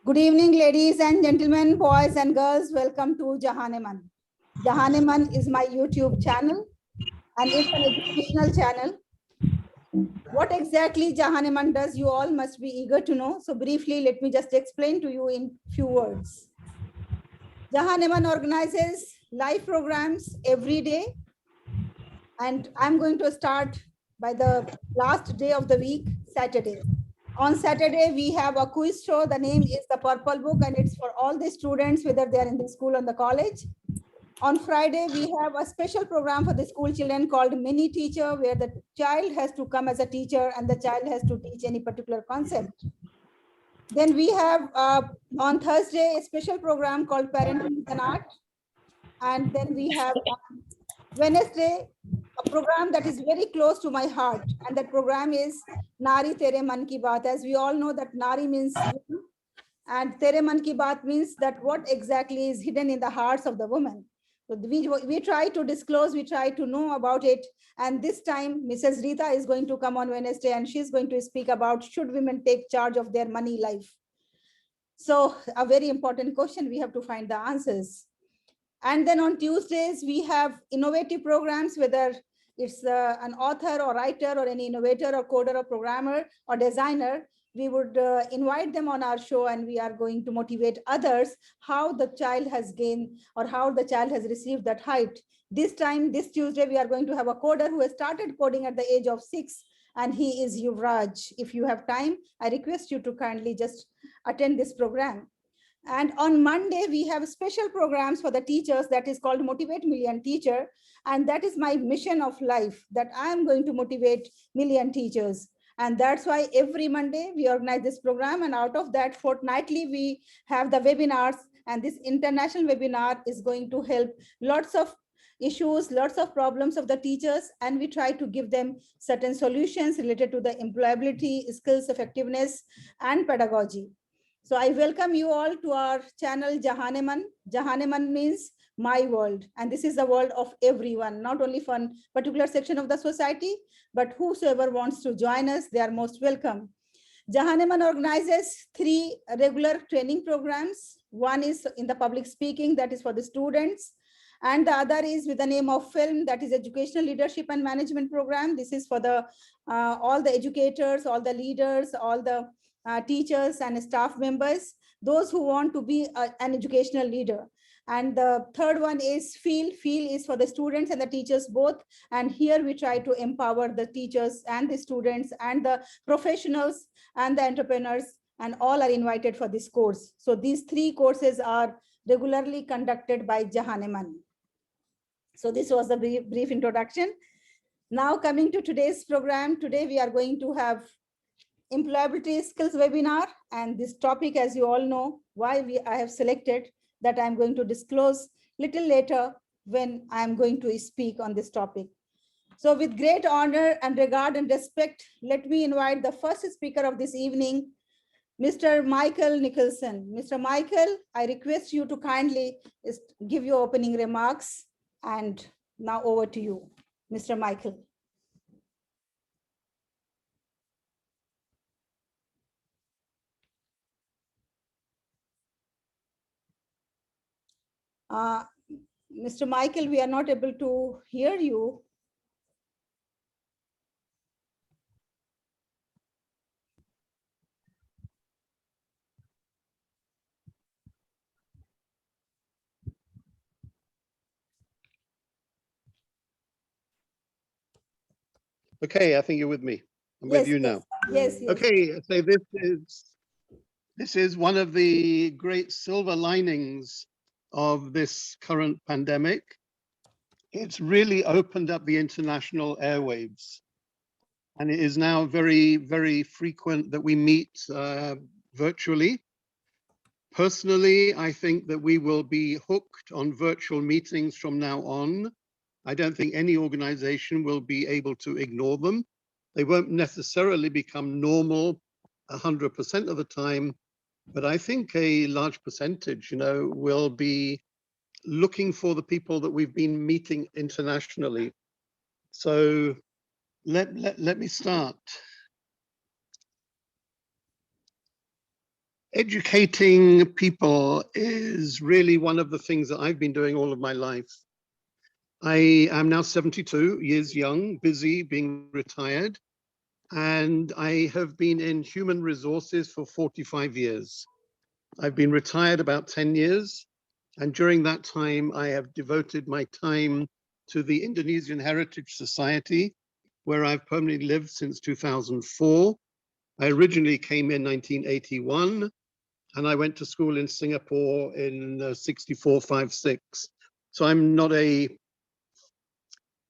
Good evening, ladies and gentlemen, boys and girls. Welcome to JAHAN-E. JAHAN-E is my YouTube channel and it's an educational channel. What exactly JAHAN-E does, you all must be eager to know. So briefly, let me just explain to you in few words. JAHAN-E organizes live programs every day. And I'm going to start by the last day of the week, Saturday. On Saturday, we have a quiz show. The name is the Purple Book, and it's for all the students, whether they are in the school or the college. On Friday, we have a special program for the school children called Mini Teacher, where the child has to come as a teacher and the child has to teach any particular concept. Then we have on Thursday, a special program called Parenting with an Art. And then we have on Wednesday, a program that is very close to my heart. And that program is Nari Tere Man Ki Baat. As we all know that Nari means woman, and Tere Man Ki Baat means that what exactly is hidden in the hearts of the woman. So we try to disclose, we try to know about it. And this time, Mrs. Rita is going to come on Wednesday and she's going to speak about should women take charge of their money life. So a very important question, we have to find the answers. And then on Tuesdays, we have innovative programs, whether it's an author or writer or any innovator or coder or programmer or designer. We would invite them on our show and we are going to motivate others how the child has gained or how the child has received that height. This time, this Tuesday, we are going to have a coder who has started coding at the age of 6, and he is Yuvraj. If you have time, I request you to kindly just attend this program. And on Monday, we have special programs for the teachers that is called Motivate Million Teacher. And that is my mission of life, that I am going to motivate million teachers. And that's why every Monday we organize this program. And out of that, fortnightly, we have the webinars. And this international webinar is going to help lots of issues, lots of problems of the teachers. And we try to give them certain solutions related to the employability, skills, effectiveness, and pedagogy. So I welcome you all to our channel JAHAN-E. JAHAN-E means my world. And this is the world of everyone, not only for a particular section of the society, but whosoever wants to join us, they are most welcome. JAHAN-E organizes 3 regular training programs. One is in the public speaking, that is for the students. And the other is with the name of film, that is educational leadership and management program. This is for the all the educators, all the leaders, all the teachers and staff members, those who want to be an educational leader. And the third one is feel. Feel is for the students and the teachers both. And here we try to empower the teachers and the students and the professionals and the entrepreneurs, and all are invited for this course. So these 3 courses are regularly conducted by JAHAN-E. So this was the brief introduction. Now coming to today's program, today we are going to have employability skills webinar, and this topic, as you all know, why I have selected, that I'm going to disclose little later when I'm going to speak on this topic. So with great honor and regard and respect, let me invite the first speaker of this evening, Mr. Michael Nicholson. Mr. Michael, I request you to kindly give your opening remarks, and now over to you, Mr. Michael. Mr. Michael, we are not able to hear you. Okay, I think you're with me. I'm with you now. Yes. Okay, so this is one of the great silver linings of this current pandemic. It's really opened up the international airwaves. And it is now very, very frequent that we meet virtually. Personally, I think that we will be hooked on virtual meetings from now on. I don't think any organization will be able to ignore them. They won't necessarily become normal 100% of the time, but I think a large percentage, will be looking for the people that we've been meeting internationally. So let me start. Educating people is really one of the things that I've been doing all of my life. I am now 72 years young, busy, being retired, and I have been in human resources for 45 years. I've been retired about 10 years, and during that time, I have devoted my time to the Indonesian Heritage Society, where I've permanently lived since 2004. I originally came in 1981, and I went to school in Singapore in 64, 5, 6. So I'm not a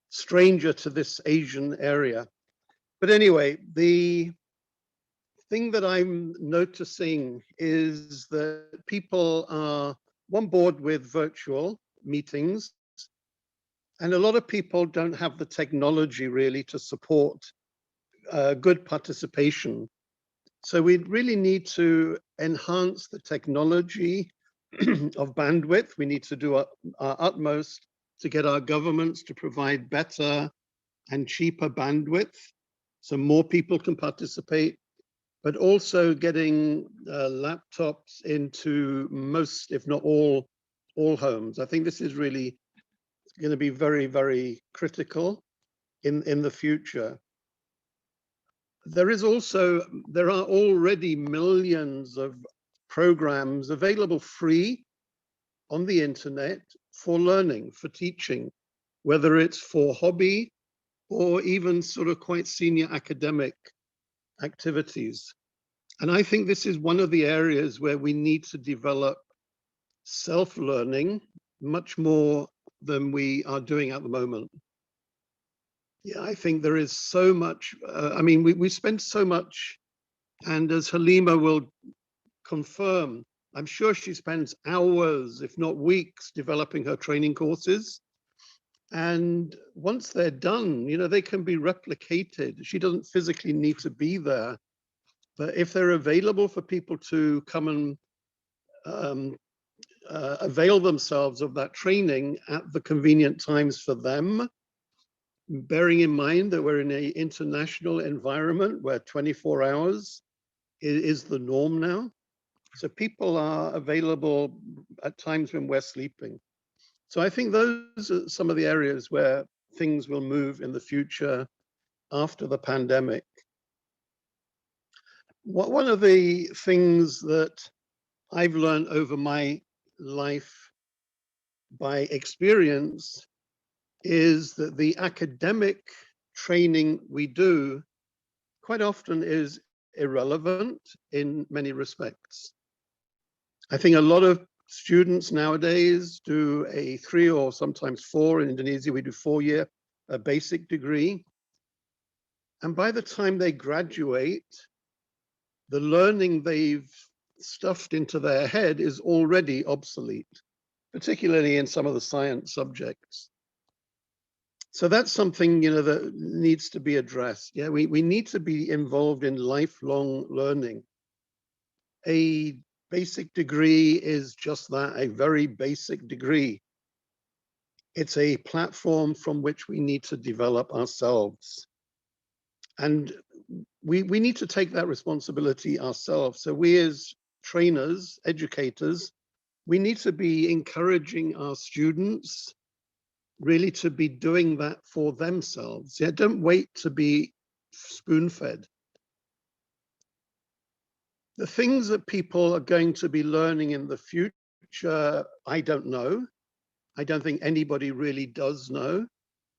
stranger to this Asian area. But anyway, the thing that I'm noticing is that people are on board with virtual meetings, and a lot of people don't have the technology really to support good participation. So we really need to enhance the technology of bandwidth. We need to do our utmost to get our governments to provide better and cheaper bandwidth so more people can participate, but also getting laptops into most, if not all homes. I think this is really going to be very, very critical in the future. There are already millions of programs available free on the internet for learning, for teaching, whether it's for hobby or even sort of quite senior academic activities. And I think this is one of the areas where we need to develop self-learning much more than we are doing at the moment. Yeah, I think there is so much, I mean, we spend so much, and as Halima will confirm, I'm sure she spends hours, if not weeks, developing her training courses. And once they're done, you know, they can be replicated. She doesn't physically need to be there. But if they're available for people to come and avail themselves of that training at the convenient times for them, bearing in mind that we're in an international environment where 24 hours is the norm now. So people are available at times when we're sleeping. So I think those are some of the areas where things will move in the future after the pandemic. One of the things that I've learned over my life by experience is that the academic training we do quite often is irrelevant in many respects. I think a lot of students nowadays do a 3 or sometimes 4, in Indonesia we do 4-year basic degree. And by the time they graduate, the learning they've stuffed into their head is already obsolete, particularly in some of the science subjects. So that's something, you know, that needs to be addressed. Yeah, we need to be involved in lifelong learning. A basic degree is just that, a very basic degree. It's a platform from which we need to develop ourselves. And we need to take that responsibility ourselves. So we as trainers, educators, we need to be encouraging our students really to be doing that for themselves. Yeah, don't wait to be spoon-fed. The things that people are going to be learning in the future, I don't know. I don't think anybody really does know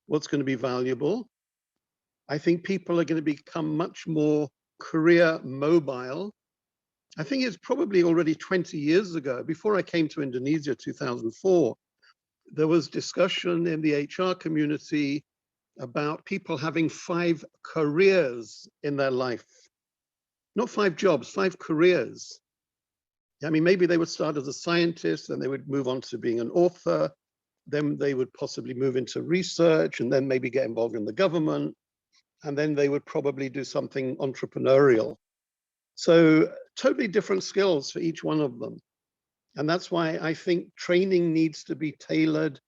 what's going to be valuable. I think people are going to become much more career mobile. I think it's probably already 20 years ago, before I came to Indonesia, 2004, there was discussion in the HR community about people having 5 careers in their life. Not 5 jobs, 5 careers. I mean, maybe they would start as a scientist, and they would move on to being an author. Then they would possibly move into research, and then maybe get involved in the government. And then they would probably do something entrepreneurial. So totally different skills for each one of them. And that's why I think training needs to be tailored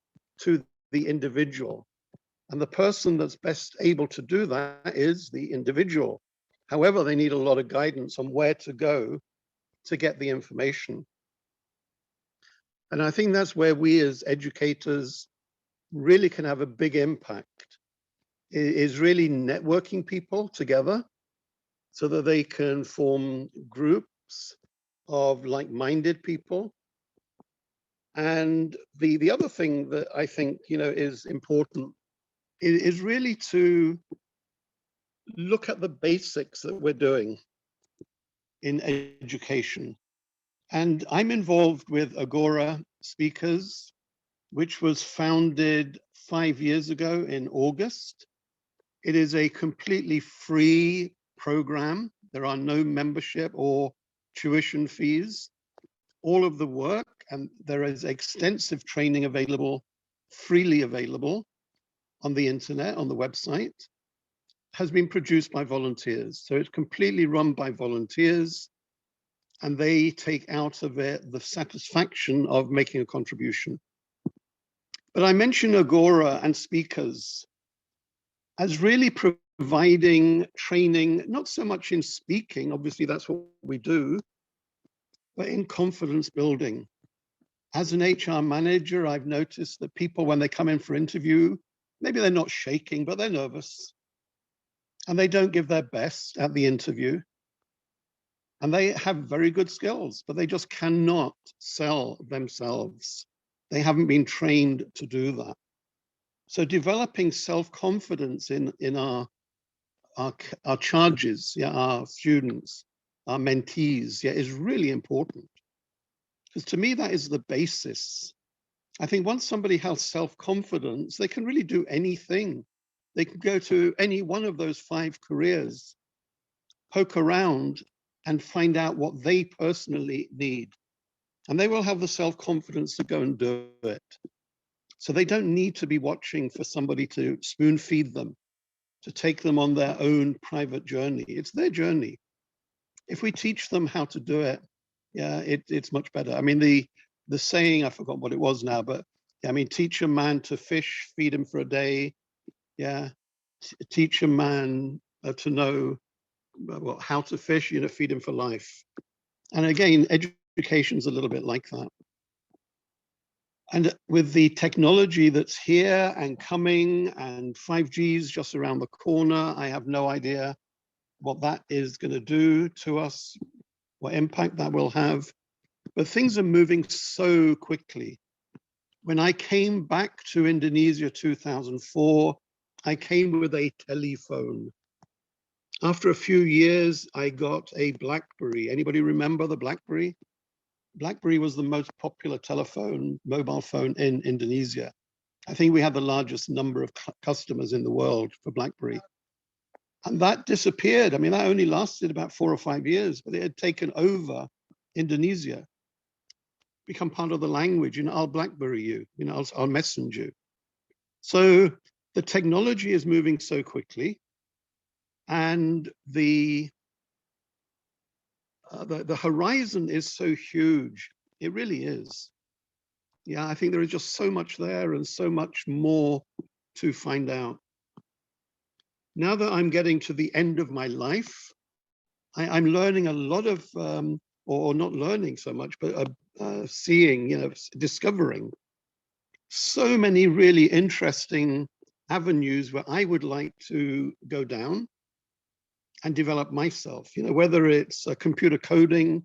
to the individual. And the person that's best able to do that is the individual. However, they need a lot of guidance on where to go to get the information. And I think that's where we as educators really can have a big impact, is really networking people together so that they can form groups of like-minded people. And the other thing that I think, is important is really to look at the basics that we're doing in education. And I'm involved with Agora Speakers, which was founded 5 years ago in August. It is a completely free program. There are no membership or tuition fees. All of the work, and there is extensive training available, freely available on the internet, on the website, has been produced by volunteers. So it's completely run by volunteers, and they take out of it the satisfaction of making a contribution. But I mention Agora and speakers as really providing training, not so much in speaking, obviously that's what we do, but in confidence building. As an HR manager, I've noticed that people, when they come in for interview, maybe they're not shaking, but they're nervous. And they don't give their best at the interview. And they have very good skills, but they just cannot sell themselves. They haven't been trained to do that. So developing self-confidence in our charges, our students, our mentees, is really important. Because to me, that is the basis. I think once somebody has self-confidence, they can really do anything. They can go to any one of those 5 careers, poke around and find out what they personally need. And they will have the self-confidence to go and do it. So they don't need to be watching for somebody to spoon feed them, to take them on their own private journey. It's their journey. If we teach them how to do it, it's much better. I mean, the saying, I forgot what it was now, but I mean, teach a man to fish, feed him for a day. Teach a man to know how to fish, feed him for life. And again, education's a little bit like that. And with the technology that's here and coming, and 5G's just around the corner, I have no idea what that is going to do to us, what impact that will have. But things are moving so quickly. When I came back to Indonesia 2004, I came with a telephone. After a few years, I got a BlackBerry. Anybody remember the BlackBerry? BlackBerry was the most popular mobile phone in Indonesia. I think we had the largest number of customers in the world for BlackBerry. And that disappeared. I mean, that only lasted about 4 or 5 years, but it had taken over Indonesia, become part of the language. I'll BlackBerry you, I'll message you. So the technology is moving so quickly, and the horizon is so huge. It really is. I think there is just so much there and so much more to find out. Now that I'm getting to the end of my life, I'm learning a lot of, or not learning so much, but seeing, discovering so many really interesting avenues where I would like to go down and develop myself, whether it's computer coding,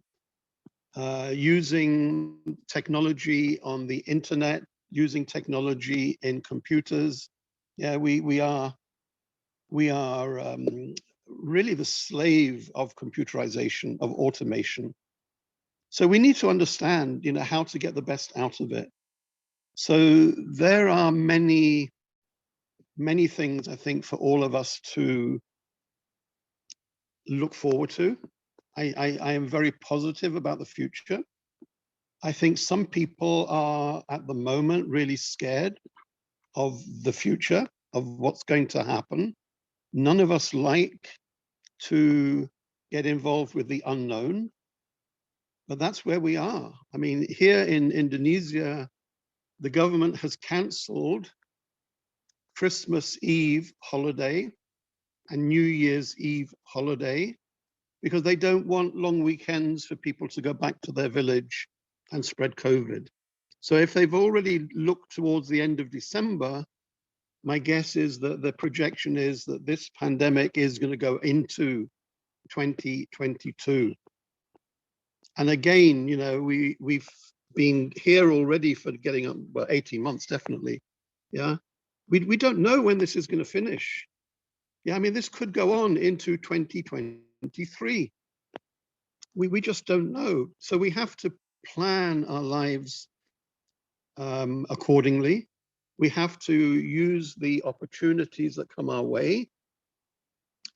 using technology on the internet, using technology in computers. We are really the slave of computerization, of automation. So we need to understand, how to get the best out of it. So there are many, many things, I think, for all of us to look forward to. I am very positive about the future. I think some people are at the moment really scared of the future, of what's going to happen. None of us like to get involved with the unknown, but that's where we are. I mean, here in Indonesia, the government has cancelled Christmas Eve holiday and New Year's Eve holiday because they don't want long weekends for people to go back to their village and spread COVID. So if they've already looked towards the end of December, my guess is that the projection is that this pandemic is going to go into 2022. And again, you know, we've been here already for getting up, well, 18 months, definitely. Yeah. We don't know when this is going to finish. Yeah, I mean, this could go on into 2023. We just don't know. So we have to plan our lives accordingly. We have to use the opportunities that come our way.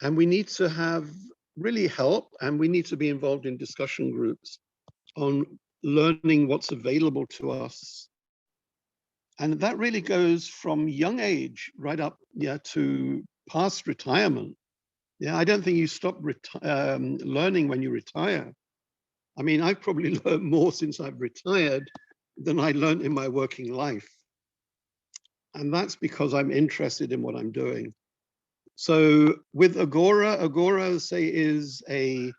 And we need to have really help, and we need to be involved in discussion groups on learning what's available to us. And that really goes from young age right up, yeah, to past retirement. Yeah, I don't think you stop learning when you retire. I mean, I've probably learned more since I've retired than I learned in my working life. And that's because I'm interested in what I'm doing. So with Agora, say, is a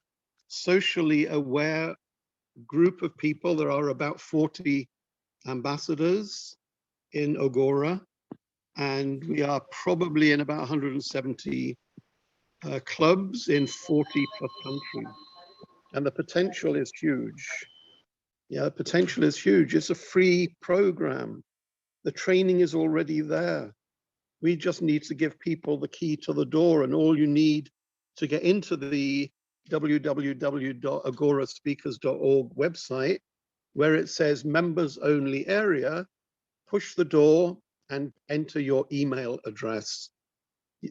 socially aware group of people. There are about 40 ambassadors in Agora, and we are probably in about 170 clubs in 40 plus countries. And the potential is huge. Yeah, the potential is huge. It's a free program. The training is already there. We just need to give people the key to the door, and all you need to get into the www.agoraspeakers.org website, where it says members only area, push the door and enter your email address.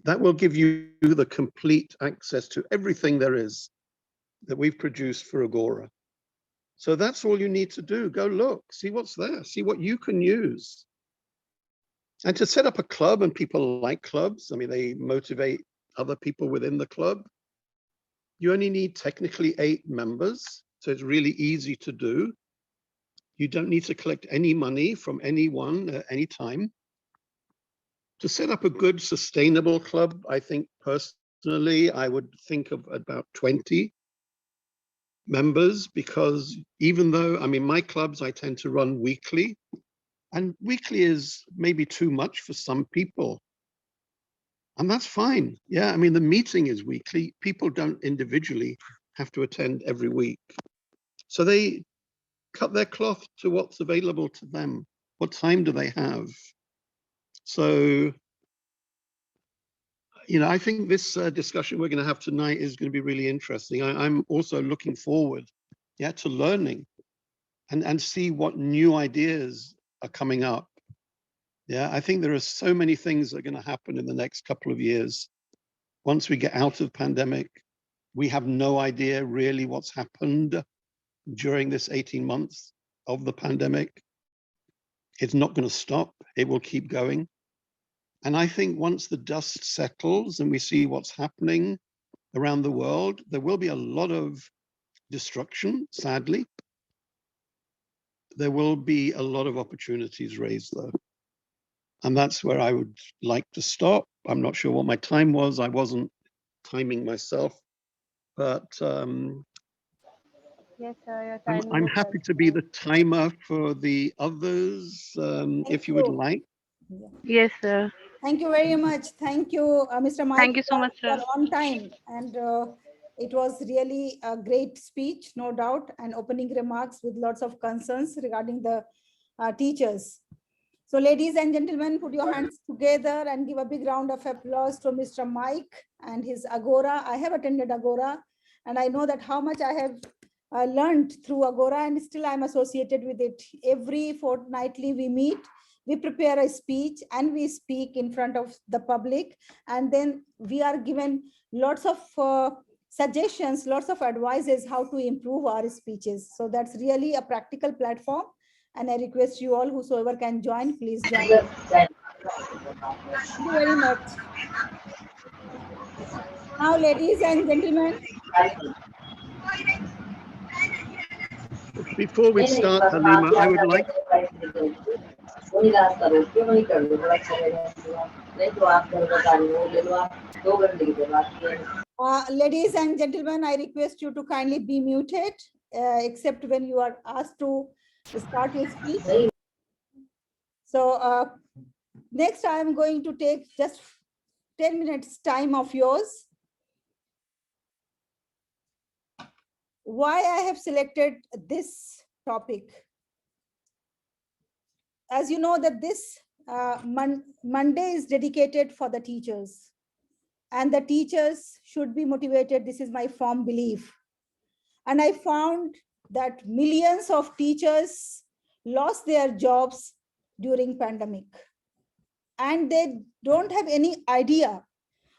That will give you the complete access to everything there is that we've produced for Agora. So that's all you need to do. Go look, see what's there, see what you can use. And to set up a club, and people like clubs, I mean, they motivate other people within the club. You only need technically 8 members, so it's really easy to do. You don't need to collect any money from anyone at any time. To set up a good, sustainable club, I think personally, I would think of about 20 members, because even though, I mean, my clubs, I tend to run weekly, and weekly is maybe too much for some people. And that's fine. Yeah, I mean, the meeting is weekly. People don't individually have to attend every week. So they cut their cloth to what's available to them. What time do they have? So, you know, I think this discussion we're going to have tonight is going to be really interesting. I'm also looking forward, yeah, to learning and see what new ideas are coming up. Yeah, I think there are so many things that are going to happen in the next couple of years. Once we get out of the pandemic, we have no idea really what's happened during this 18 months of the pandemic. It's not going to stop. It will keep going. And I think once the dust settles and we see what's happening around the world, there will be a lot of destruction, sadly. There will be a lot of opportunities raised, though. And that's where I would like to stop. I'm not sure what my time was. I wasn't timing myself, but Yes, sir, your time I'm is happy up. to be the timer for the others, if you would like. Yes, sir. Thank you very much. Thank you, Mr. Mike. Thank you so much, You are sir. on time, and it was really a great speech, no doubt, and opening remarks with lots of concerns regarding the teachers. So, ladies and gentlemen, put your hands together and give a big round of applause to Mr. Mike and his Agora. I have attended Agora, and I know that how much I have learned through Agora, and still I'm associated with it. Every fortnightly we meet, we prepare a speech, and we speak in front of the public, and then we are given lots of suggestions, lots of advices how to improve our speeches. So that's really a practical platform. And I request you all, whosoever can join, please join. Thank you very much. Now, ladies and gentlemen. Before we start, Halima, I would like Ladies and gentlemen, I request you to kindly be muted, except when you are asked to start your speech. So next, I am going to take just 10 minutes time of yours. Why I have selected this topic? As you know that this Monday is dedicated for the teachers, and the teachers should be motivated. This is my firm belief. And I found that millions of teachers lost their jobs during pandemic, and they don't have any idea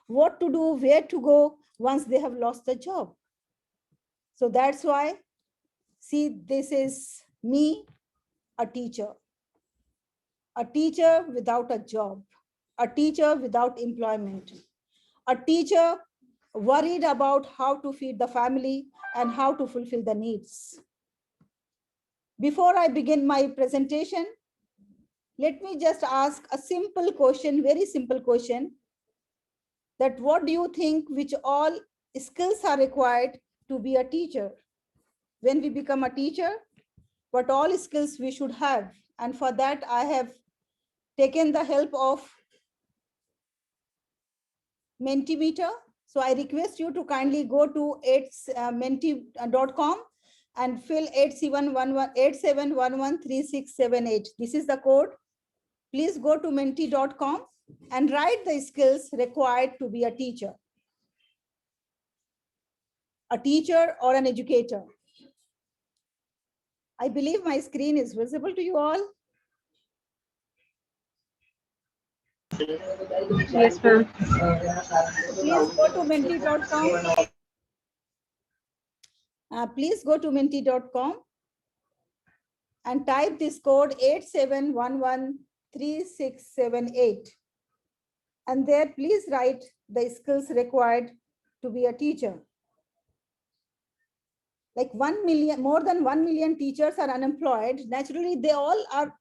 what to do, where to go once they have lost the job. So that's why, see, this is me, a teacher without a job, a teacher without employment, a teacher worried about how to feed the family and how to fulfill the needs. Before I begin my presentation, let me just ask a simple question, very simple question, that what do you think which all skills are required to be a teacher? When we become a teacher, what all skills we should have? And for that, I have taken the help of Mentimeter. So I request you to kindly go to menti.com and fill 87113678. This is the code. Please go to menti.com and write the skills required to be a teacher or an educator. I believe my screen is visible to you all. Yes, ma'am. Please go to menti.com. Please go to menti.com and type this code 87113678. And there, please write the skills required to be a teacher. Like 1 million, more than 1 million teachers are unemployed. Naturally, they all are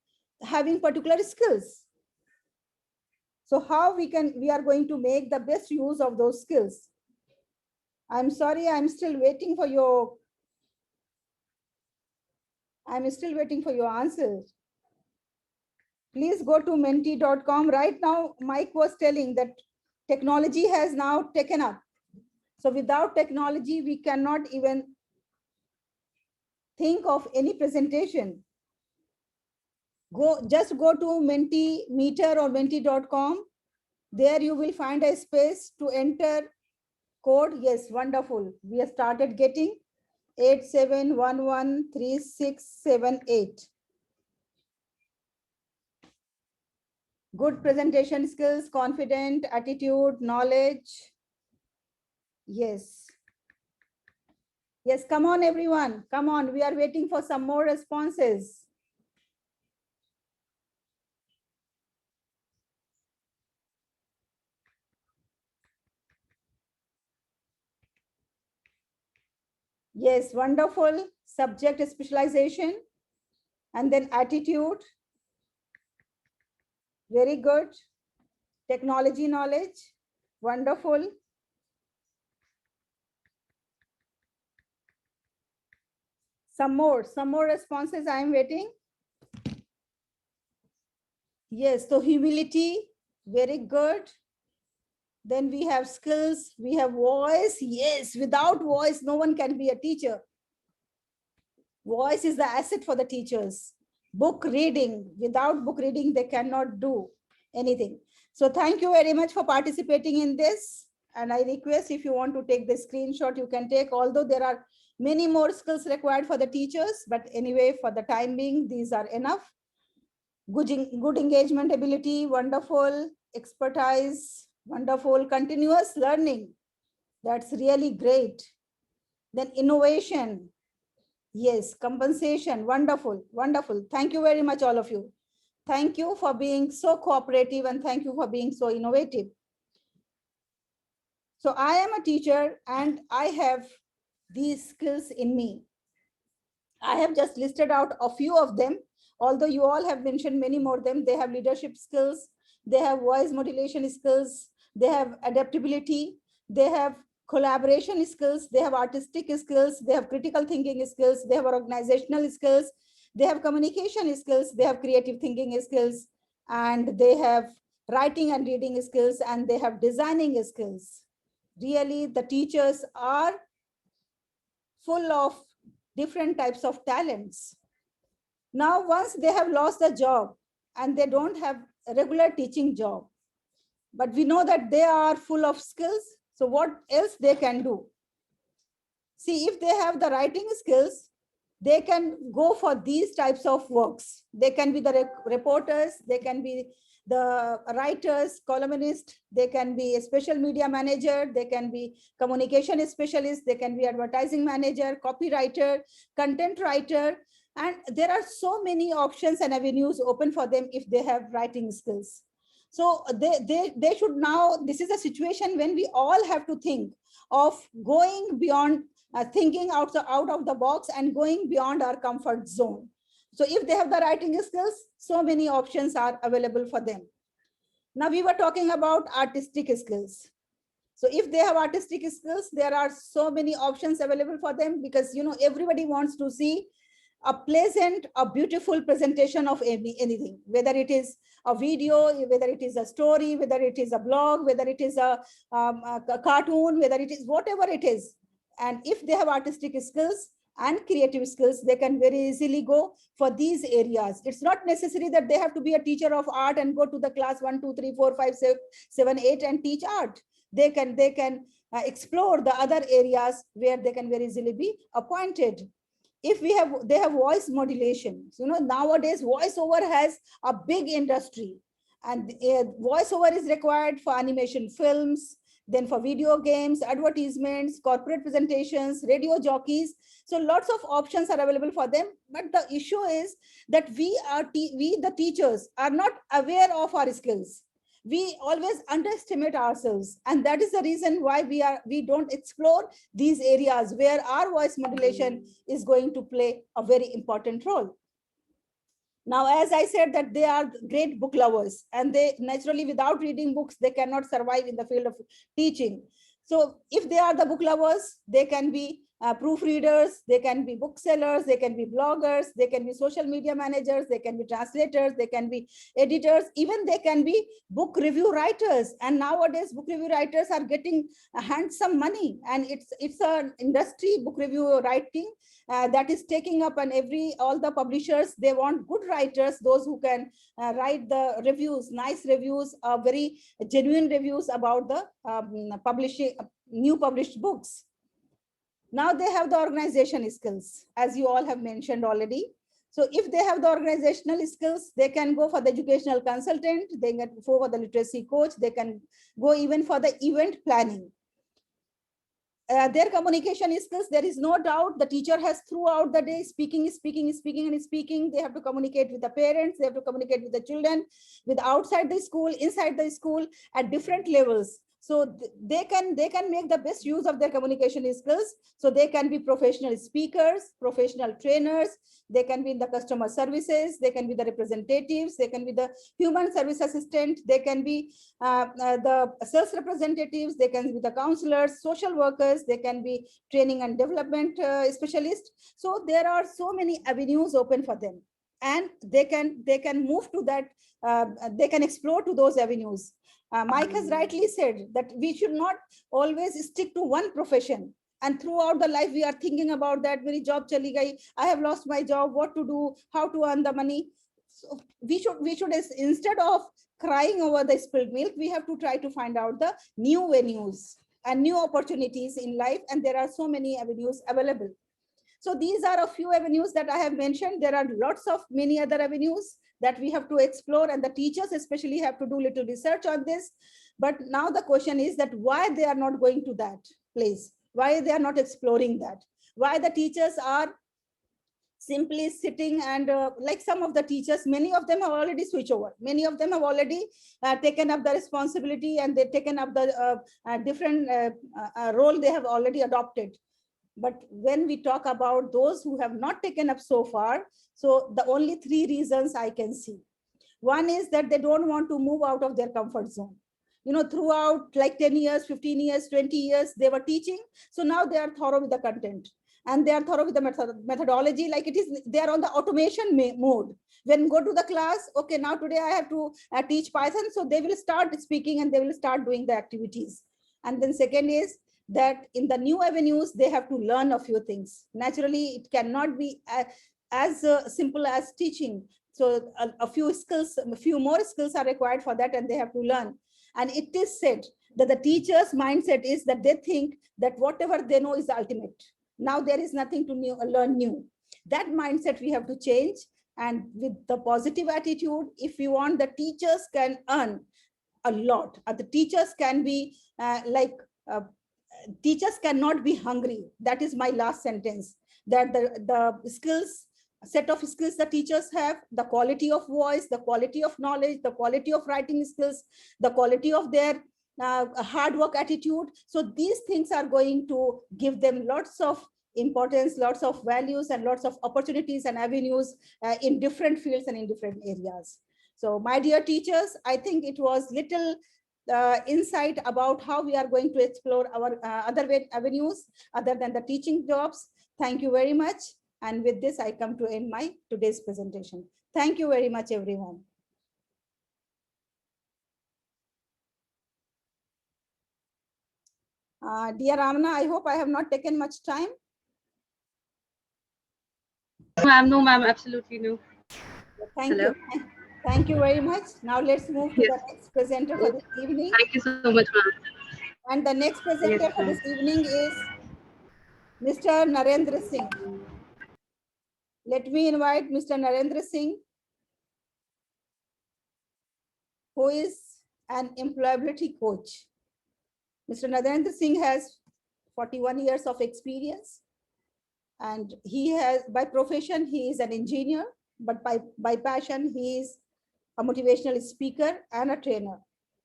having particular skills. So how we are going to make the best use of those skills? I'm sorry, I'm still waiting for your answers. Please go to menti.com. Right now, Mike was telling that technology has now taken up. So without technology, we cannot even think of any presentation. Just go to Mentimeter or menti.com. There you will find a space to enter code. Yes, wonderful. We have started getting 87113678. Good presentation skills, confident, attitude, knowledge. Yes. Yes, come on, everyone. Come on. We are waiting for some more responses. Yes, wonderful. Subject specialization. And then attitude. Very good. Technology knowledge. Wonderful. Some more responses I am waiting. Yes, so humility, very good. Then we have skills, we have voice. Yes, without voice, no one can be a teacher. Voice is the asset for the teachers. Book reading, without book reading, they cannot do anything. So thank you very much for participating in this. And I request if you want to take the screenshot, you can take, although there are many more skills required for the teachers, but anyway, for the time being, these are enough. Good engagement ability, wonderful. Expertise, wonderful. Continuous learning, that's really great. Then innovation, yes. Compensation, wonderful, wonderful. Thank you very much, all of you. Thank you for being so cooperative and thank you for being so innovative. So I am a teacher and I have these skills in me. I have just listed out a few of them, although you all have mentioned many more of them. They have leadership skills, they have voice modulation skills, they have adaptability, they have collaboration skills, they have artistic skills, they have critical thinking skills, they have organizational skills, they have communication skills, they have creative thinking skills, and they have writing and reading skills, and they have designing skills. Really, the teachers are full of different types of talents. Now, once they have lost the job and they don't have a regular teaching job, but we know that they are full of skills. So what else they can do? See, if they have the writing skills, they can go for these types of works. They can be the reporters, they can be the writers, columnists, they can be a social media manager, they can be communication specialist, they can be advertising manager, copywriter, content writer, and there are so many options and avenues open for them if they have writing skills. So they should now, this is a situation when we all have to think of going beyond, thinking out of the box and going beyond our comfort zone. So if they have the writing skills, so many options are available for them. Now we were talking about artistic skills. So if they have artistic skills, there are so many options available for them, because everybody wants to see a pleasant, a beautiful presentation of anything, whether it is a video, whether it is a story, whether it is a blog, whether it is a cartoon, whether it is whatever it is. And if they have artistic skills and creative skills, they can very easily go for these areas. It's not necessary that they have to be a teacher of art and go to the class 1, 2, 3, 4, 5, 6, 7, 8 and teach art. They can explore the other areas where they can very easily be appointed. If they have voice modulation, nowadays voiceover has a big industry, and voiceover is required for animation films, then for video games, advertisements, corporate presentations, radio jockeys. So lots of options are available for them. But the issue is that we the teachers are not aware of our skills. We always underestimate ourselves, and that is the reason why we don't explore these areas where our voice modulation is going to play a very important role. Now, as I said, that they are great book lovers, and they naturally, without reading books, they cannot survive in the field of teaching. So if they are the book lovers, they can be proofreaders, they can be booksellers, they can be bloggers, they can be social media managers, they can be translators, they can be editors, even they can be book review writers. And nowadays book review writers are getting handsome money, and it's an industry, book review writing, that is taking up, and all the publishers, they want good writers, those who can write the reviews, nice reviews, very genuine reviews about the publishing new published books. Now they have the organization skills, as you all have mentioned already. So if they have the organizational skills, they can go for the educational consultant, they can go for the literacy coach, they can go even for the event planning. Their communication skills, there is no doubt the teacher has throughout the day speaking. They have to communicate with the parents, they have to communicate with the children, with outside the school, inside the school, at different levels. So they can make the best use of their communication skills. So they can be professional speakers, professional trainers, they can be in the customer services, they can be the representatives, they can be the human service assistant, they can be the sales representatives, they can be the counselors, social workers, they can be training and development specialists. So there are so many avenues open for them, and they can move to that, they can explore to those avenues. Mike has rightly said that we should not always stick to one profession, and throughout the life we are thinking about that, very job chali gayi, I have lost my job, what to do, how to earn the money. So we should instead of crying over the spilled milk, we have to try to find out the new venues and new opportunities in life, and there are so many avenues available. So these are a few avenues that I have mentioned. There are lots of many other avenues that we have to explore, and the teachers especially have to do little research on this. But now the question is that why they are not going to that place? Why they are not exploring that? Why the teachers are simply sitting and like some of the teachers, many of them have already switched over. Many of them have already taken up the responsibility, and they've taken up the different role they have already adopted. But when we talk about those who have not taken up so far, so the only three reasons I can see. One is that they don't want to move out of their comfort zone. throughout like 10 years, 15 years, 20 years, they were teaching. So now they are thorough with the content, and they are thorough with the methodology. Like they are on the automation mode. When go to the class, okay, now today I have to teach Python. So they will start speaking and they will start doing the activities. And then second is that in the new avenues, they have to learn a few things. Naturally, it cannot be as simple as teaching. So a few skills, a few more skills are required for that, and they have to learn. And it is said that the teacher's mindset is that they think that whatever they know is the ultimate. Now there is nothing to learn new. That mindset we have to change. And with the positive attitude, if you want, the teachers can earn a lot. The teachers can be teachers cannot be hungry. That is my last sentence. That the skills, set of skills the teachers have, the quality of voice, the quality of knowledge, the quality of writing skills, the quality of their hard work attitude. So these things are going to give them lots of importance, lots of values, and lots of opportunities and avenues in different fields and in different areas. So my dear teachers, I think it was little insight about how we are going to explore our other avenues other than the teaching jobs. Thank you very much. And with this, I come to end my today's presentation. Thank you very much, everyone. Dear Ramana, I hope I have not taken much time. Ma'am, no, ma'am, absolutely no. Thank you. Thank you very much. Now let's move to the next presenter for this evening. Thank you so much, ma'am. And the next presenter for this evening is Mr. Narendra Singh. Let me invite Mr. Narendra Singh, who is an employability coach. Mr. Narendra Singh has 41 years of experience, and he has, by profession, he is an engineer, but by passion, he is a motivational speaker and a trainer.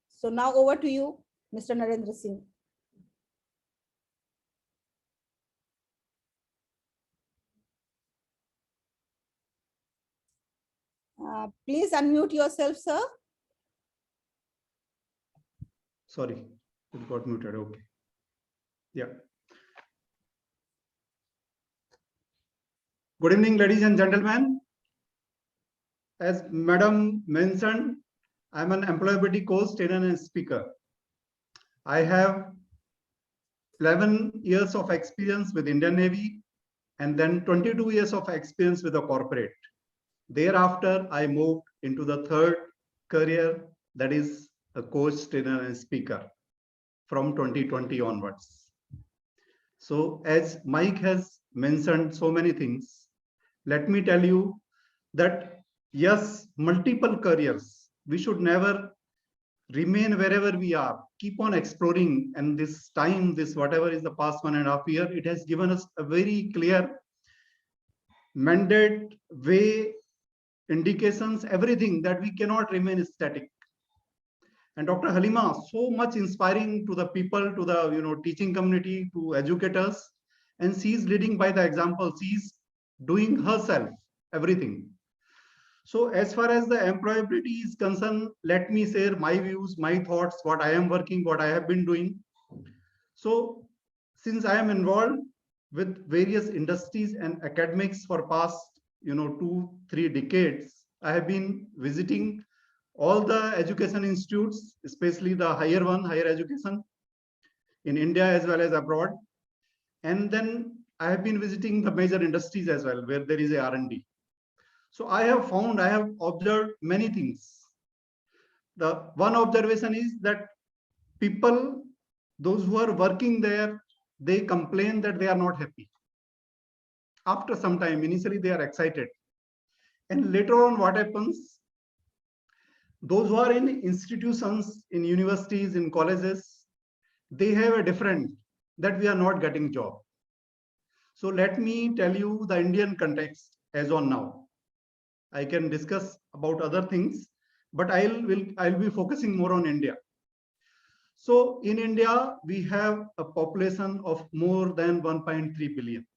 So now over to you, Mr. Narendra Singh. Please unmute yourself, sir. Sorry, it got muted. Okay. Yeah. Good evening, ladies and gentlemen. As Madam mentioned, I'm an employability coach, trainer, and speaker. I have 11 years of experience with Indian Navy and then 22 years of experience with a corporate. Thereafter, I moved into the third career, that is a coach, trainer, and speaker from 2020 onwards. So as Mike has mentioned so many things, let me tell you that yes, multiple careers. We should never remain wherever we are. Keep on exploring. And this time, this whatever is the past 1.5 years, it has given us a very clear mandate, way, indications, everything that we cannot remain static. And Dr. Halima, so much inspiring to the people, to the teaching community, to educators, and she's leading by the example. She's doing herself everything. So as far as the employability is concerned, let me share my views, my thoughts, what I am working, what I have been doing. So since I am involved with various industries and academics for past 2-3 decades, I have been visiting all the education institutes, especially the higher education in India as well as abroad. And then I have been visiting the major industries as well, where there is a R&D. So I have observed many things. The one observation is that people, those who are working there, they complain that they are not happy. After some time, initially they are excited. And later on, what happens? Those who are in institutions, in universities, in colleges, they have a different, that we are not getting job. So let me tell you the Indian context as on now. I can discuss about other things, but I'll be focusing more on India. So in India, we have a population of more than 1.3 billion.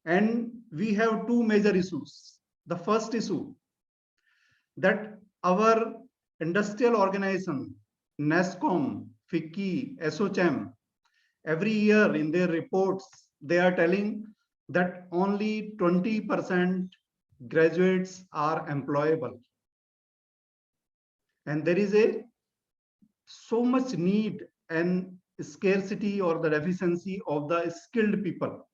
And we have two major issues. The first issue, that our industrial organization, NASSCOM, FICCI, SOCHM, every year in their reports, they are telling that only 20% graduates are employable. And there is a so much need and scarcity or the deficiency of the skilled people.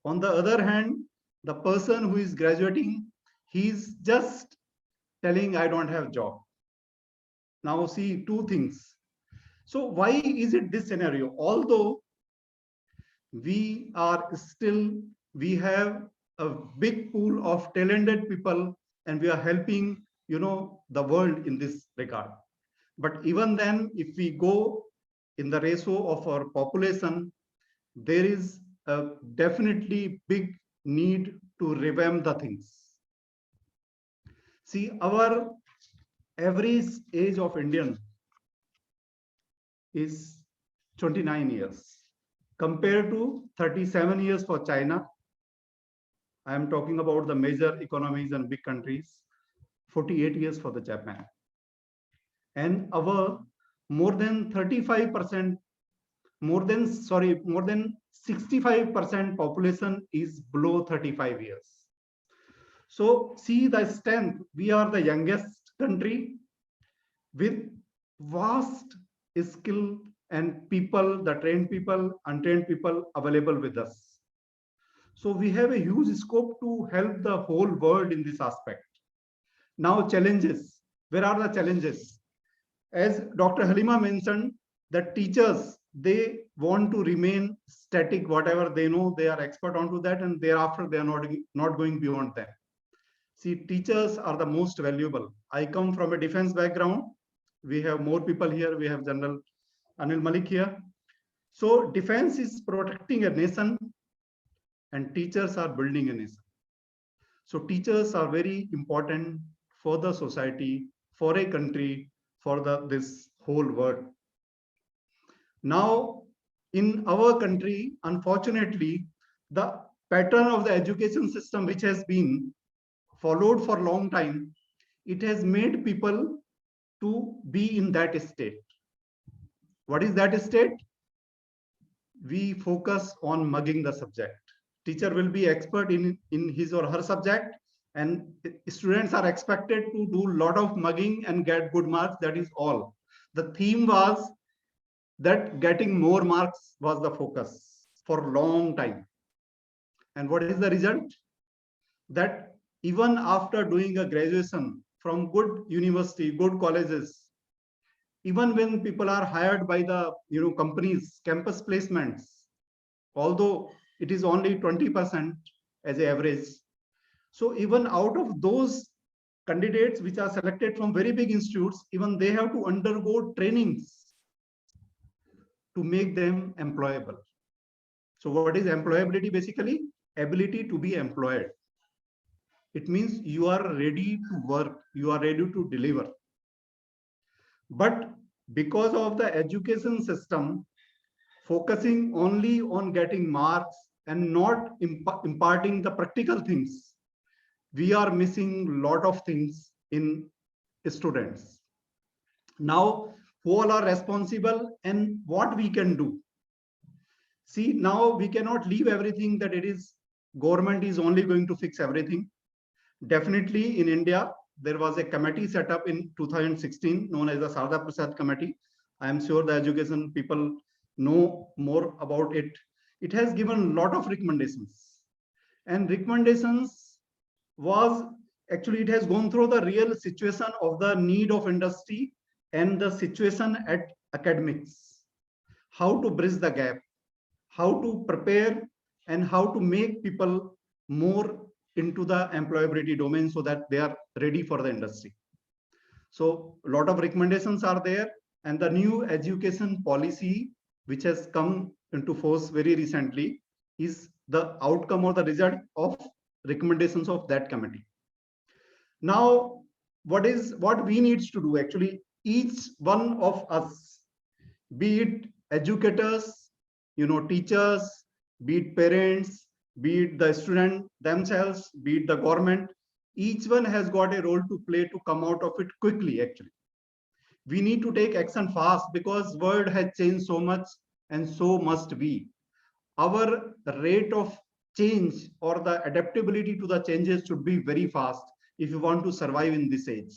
On the other hand, the person who is graduating, he's just telling, I don't have job. Now see two things. So why is it this scenario? Although we have a big pool of talented people and we are helping, the world in this regard. But even then, if we go in the ratio of our population, there is a definitely big need to revamp the things. See, our average age of Indian is 29 years compared to 37 years for China. I am talking about the major economies and big countries, 48 years for the Japan. And our more than 65%, more than 65% population is below 35 years. So see the strength. We are the youngest country with vast skill and people, the trained people, untrained people available with us. So we have a huge scope to help the whole world in this aspect. Now challenges. Where are the challenges? As Dr. Halima mentioned, that teachers, they want to remain static, whatever they know, they are expert onto that, and thereafter they are not going beyond that. See, teachers are the most valuable. I come from a defense background. We have more people here. We have General Anil Malik here. So defense is protecting a nation and teachers are building a nation. So teachers are very important for the society, for a country, for this whole world. Now, in our country, unfortunately, the pattern of the education system, which has been followed for a long time, it has made people to be in that state. What is that state? We focus on mugging the subject. Teacher will be expert in his or her subject, and students are expected to do a lot of mugging and get good marks. That is all. The theme was that getting more marks was the focus for a long time. And what is the result? That even after doing a graduation from good university, good colleges, even when people are hired by the companies, campus placements, although it is only 20% as an average. So even out of those candidates which are selected from very big institutes, even they have to undergo trainings to make them employable. So what is employability basically? Ability to be employed. It means you are ready to work, you are ready to deliver. But because of the education system focusing only on getting marks and not imparting the practical things, we are missing a lot of things in students. Now, who all are responsible and what we can do? See, now we cannot leave everything that it is government is only going to fix everything. Definitely in India, there was a committee set up in 2016 known as the Sarda Prasad Committee. I am sure the education people know more about it. It has given a lot of recommendations. And recommendations was actually, it has gone through the real situation of the need of industry and the situation at academics. How to bridge the gap, how to prepare and how to make people more into the employability domain so that they are ready for the industry. So a lot of recommendations are there, and the new education policy which has come into force very recently is the outcome or the result of recommendations of that committee. Now, what we need to do actually, each one of us, be it educators, teachers, be it parents, be it the student themselves, be it the government, each one has got a role to play to come out of it quickly actually. We need to take action fast because world has changed so much, and so must we. Our rate of change or the adaptability to the changes should be very fast if you want to survive in this age.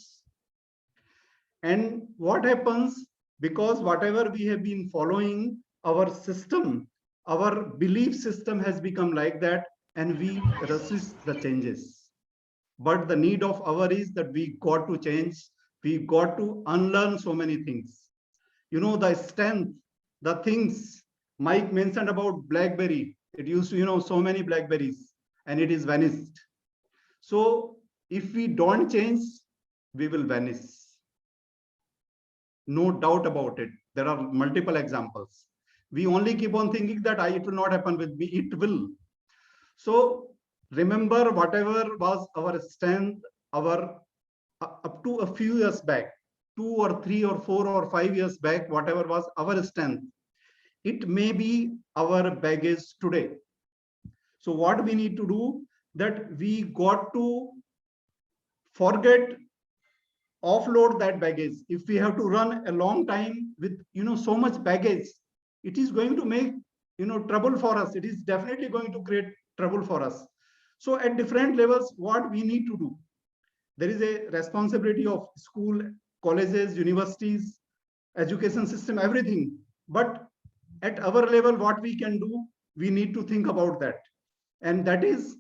And what happens, because whatever we have been following, our system, our belief system has become like that, and we resist the changes. But the need of our is that we got to change. We got to unlearn so many things. You know, the strength, the things Mike mentioned about BlackBerry. It used to, so many Blackberries, and it is vanished. So if we don't change, we will vanish. No doubt about it. There are multiple examples. We only keep on thinking that it will not happen with me. It will. So remember, whatever was our strength, our up to a few years back, 2 or 3 or 4 or 5 years back, whatever was our strength, it may be our baggage today. So what we need to do, that we got to forget, offload that baggage. If we have to run a long time with so much baggage, it is going to make trouble for us. It is definitely going to create trouble for us. So at different levels, what we need to do, there is a responsibility of school, colleges, universities, education system, everything. But at our level, what we can do, we need to think about that. And that is,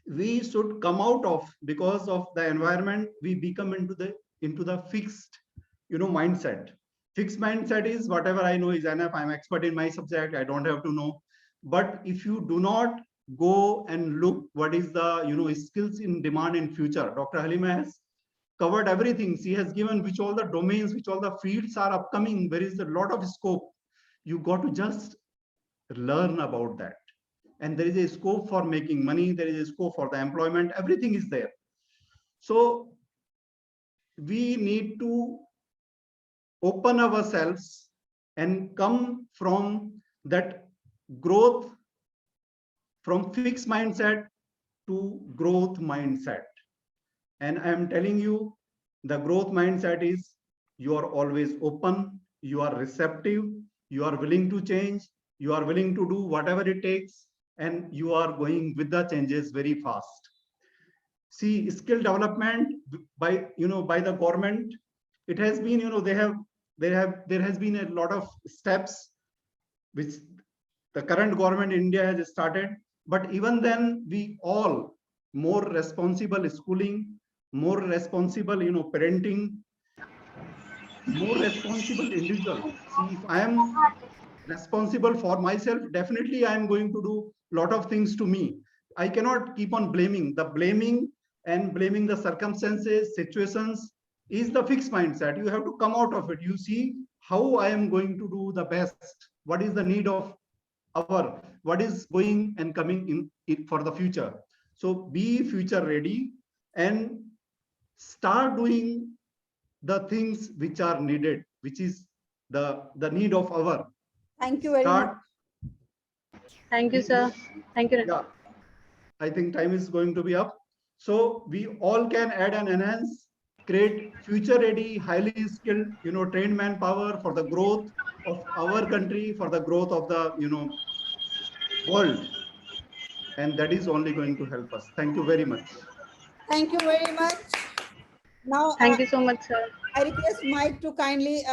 we should come out of, because of the environment, we become into the fixed mindset. Fixed mindset is whatever I know is enough. I'm expert in my subject, I don't have to know. But if you do not go and look what is the skills in demand in future, Dr. Halima has covered everything. She has given which all the domains, which all the fields are upcoming. There is a lot of scope. You got to just learn about that. And there is a scope for making money, there is a scope for the employment, everything is there. So we need to open ourselves and come from that growth, from fixed mindset to growth mindset. And I am telling you, the growth mindset is you are always open, you are receptive, you are willing to change, you are willing to do whatever it takes, and you are going with the changes very fast. See, skill development by by the government, it has been there has been a lot of steps which the current government in India has started. But even then, we all more responsible schooling, more responsible parenting, more responsible individual. See, if I am responsible for myself, definitely I am going to do a lot of things to me. I cannot keep on blaming. The blaming and blaming the circumstances, situations is the fixed mindset. You have to come out of it. You see how I am going to do the best. What is the need of what is going and coming in for the future. So be future ready and start doing the things which are needed, which is the need of our. Thank you very much. Thank you, sir. Thank you. Yeah, I think time is going to be up. So we all can add and enhance, create future ready, highly skilled, trained manpower for the growth of our country, for the growth of the, world. And that is only going to help us. Thank you very much. Thank you very much. Now, Thank you so much, sir. I request Mike to kindly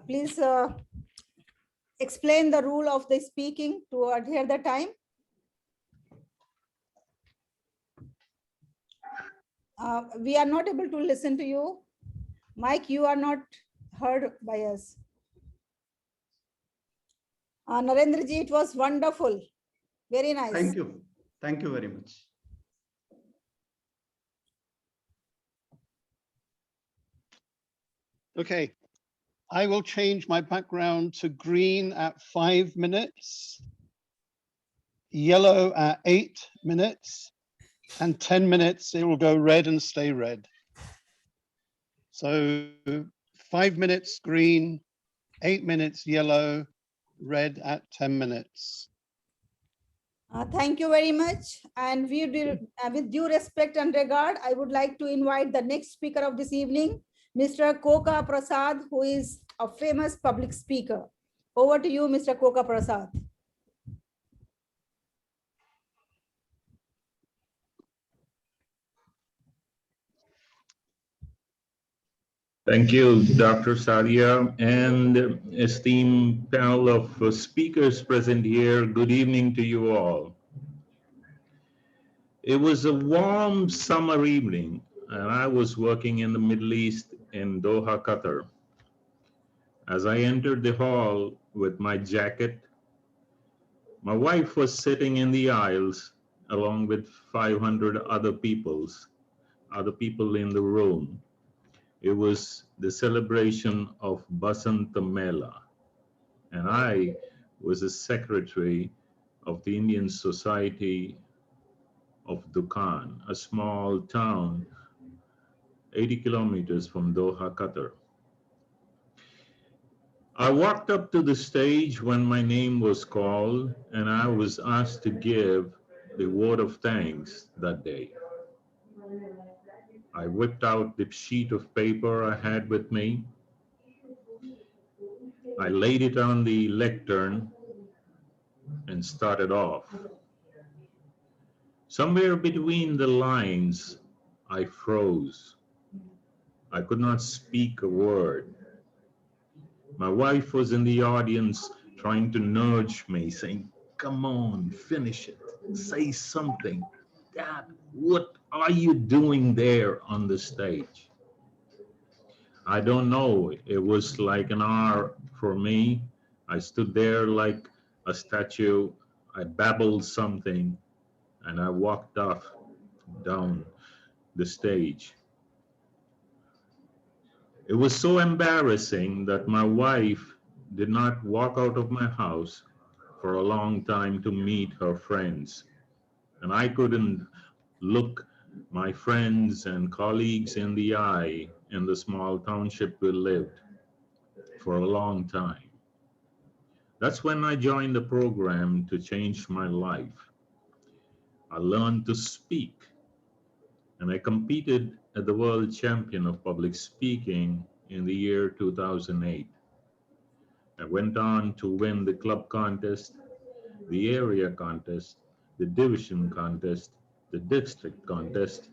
please explain the rule of the speaking to adhere the time. We are not able to listen to you. Mike, you are not heard by us. Narendra ji, it was wonderful. Very nice. Thank you. Thank you very much. Okay, I will change my background to green at 5 minutes, yellow at 8 minutes, and 10 minutes it will go red and stay red. So 5 minutes green, 8 minutes yellow, red at 10 minutes. Thank you very much. And with due respect and regard, I would like to invite the next speaker of this evening, Mr. Koka Prasad, who is a famous public speaker. Over to you, Mr. Koka Prasad. Thank you, Dr. Sadia, and esteemed panel of speakers present here. Good evening to you all. It was a warm summer evening, and I was working in the Middle East in Doha, Qatar. As I entered the hall with my jacket, my wife was sitting in the aisles along with 500 other people in the room. It was the celebration of Basanta Mela, and I was the secretary of the Indian Society of Dukhan, a small town 80 kilometers from Doha, Qatar. I walked up to the stage when my name was called, and I was asked to give the word of thanks that day. I whipped out the sheet of paper I had with me. I laid it on the lectern and started off. Somewhere between the lines, I froze. I could not speak a word. My wife was in the audience trying to nudge me, saying, "Come on, finish it. Say something. Dad, what are you doing there on the stage?" I don't know. It was like an hour for me. I stood there like a statue. I babbled something and I walked off down the stage. It was so embarrassing that my wife did not walk out of my house for a long time to meet her friends. And I couldn't look my friends and colleagues in the eye in the small township we lived for a long time. That's when I joined the program to change my life. I learned to speak, and I competed at the World Champion of Public Speaking in the year 2008. I went on to win the club contest, the area contest, the division contest, the district contest,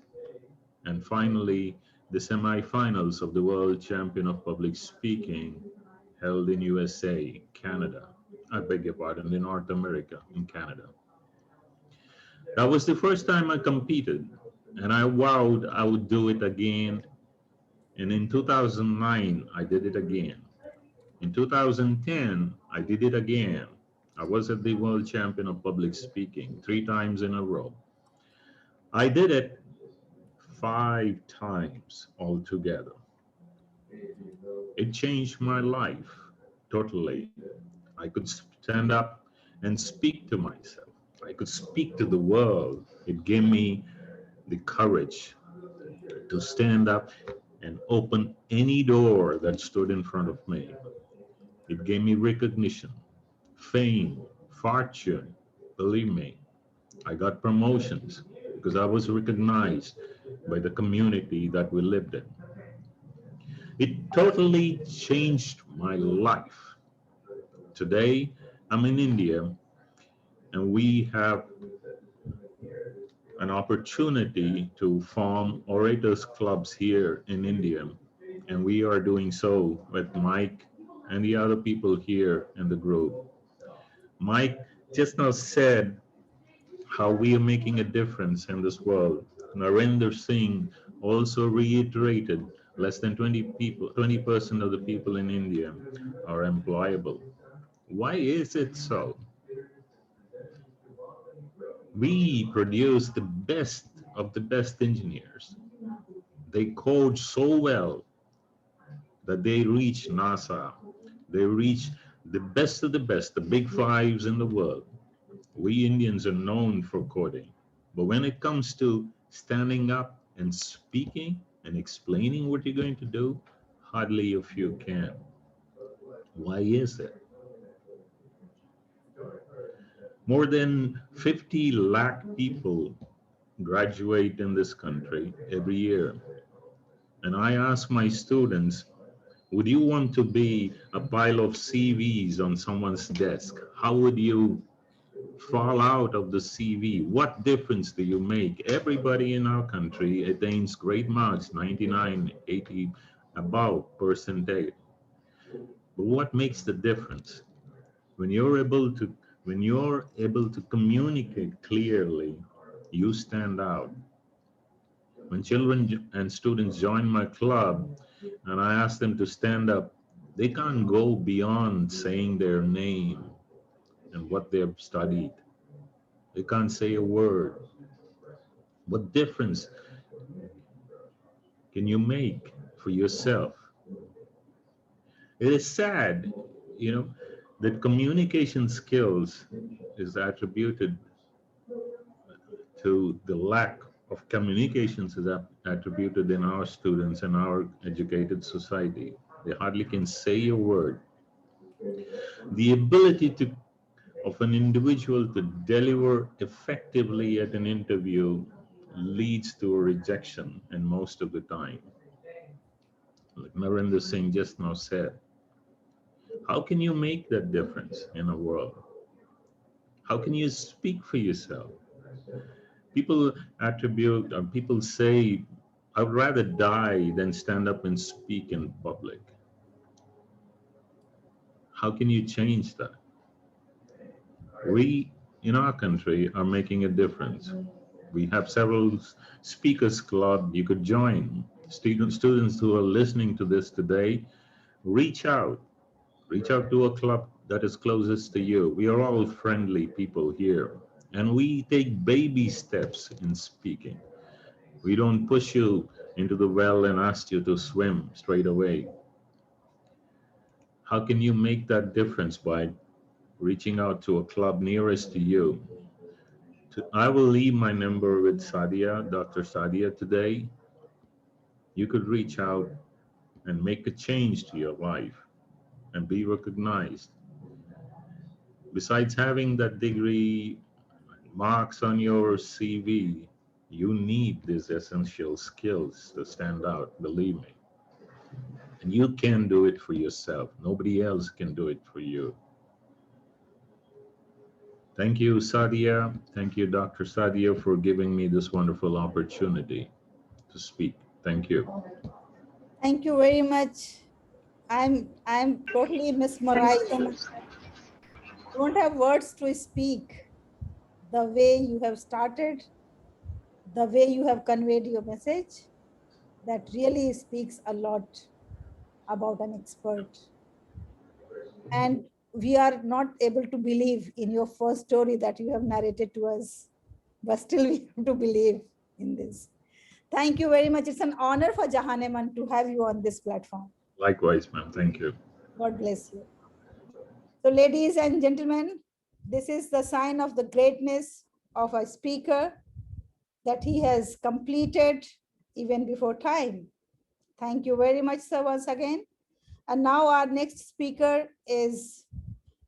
and finally the semi-finals of the World Champion of Public Speaking held in USA, Canada. I beg your pardon, in North America, in Canada. That was the first time I competed, and I vowed I would do it again. And in 2009, I did it again. In 2010, I did it again. I was at the World Champion of Public Speaking 3 times in a row. I did it 5 times altogether. It changed my life totally. I could stand up and speak to myself. I could speak to the world. It gave me the courage to stand up and open any door that stood in front of me. It gave me recognition, fame, fortune. Believe me, I got promotions because I was recognized by the community that we lived in. It totally changed my life. Today, I'm in India and we have an opportunity to form orators clubs here in India. And we are doing so with Mike and the other people here in the group. Mike just now said how we are making a difference in this world. Narendra Singh also reiterated less than 20% of the people in India are employable. Why is it so? We produce the best of the best engineers. They code so well that they reach NASA. They reach the best of the best, the big fives in the world. We Indians are known for coding. But when it comes to standing up and speaking and explaining what you're going to do, hardly a few can. Why is it? More than 50 lakh people graduate in this country every year. And I ask my students, would you want to be a pile of CVs on someone's desk? How would you fall out of the CV? What difference do you make? Everybody in our country attains great marks, 99, 80 above percentage. But what makes the difference? When you're able to communicate clearly, you stand out. When children and students join my club and I ask them to stand up, they can't go beyond saying their name and what they've studied. They can't say a word. What difference can you make for yourself? It is sad, you know, that communication skills is attributed to the lack of communications is attributed in our students and our educated society. They hardly can say a word. The ability of an individual to deliver effectively at an interview leads to a rejection, and most of the time, like Narendra Singh just now said, how can you make that difference in a world? How can you speak for yourself? People attribute, or people say, I'd rather die than stand up and speak in public. How can you change that? We in our country are making a difference. We have several speakers club you could join. Students who are listening to this today, reach out. Reach out to a club that is closest to you. We are all friendly people here, and we take baby steps in speaking. We don't push you into the well and ask you to swim straight away. How can you make that difference? By reaching out to a club nearest to you. I will leave my number with Sadia, Dr. Sadia today. You could reach out and make a change to your life and be recognized. Besides having that degree, marks on your CV, you need these essential skills to stand out, believe me. And you can do it for yourself. Nobody else can do it for you. Thank you, Sadia. Thank you, Dr. Sadia, for giving me this wonderful opportunity to speak. Thank you. Thank you very much. I'm totally mesmerized and don't have words to speak. The way you have started, the way you have conveyed your message, that really speaks a lot about an expert. And we are not able to believe in your first story that you have narrated to us, but still we have to believe in this. Thank you very much. It's an honor for JAHAN-E Man to have you on this platform. Likewise, ma'am. Thank you. God bless you. So ladies and gentlemen, this is the sign of the greatness of a speaker, that he has completed even before time. Thank you very much, sir, once again. And now our next speaker is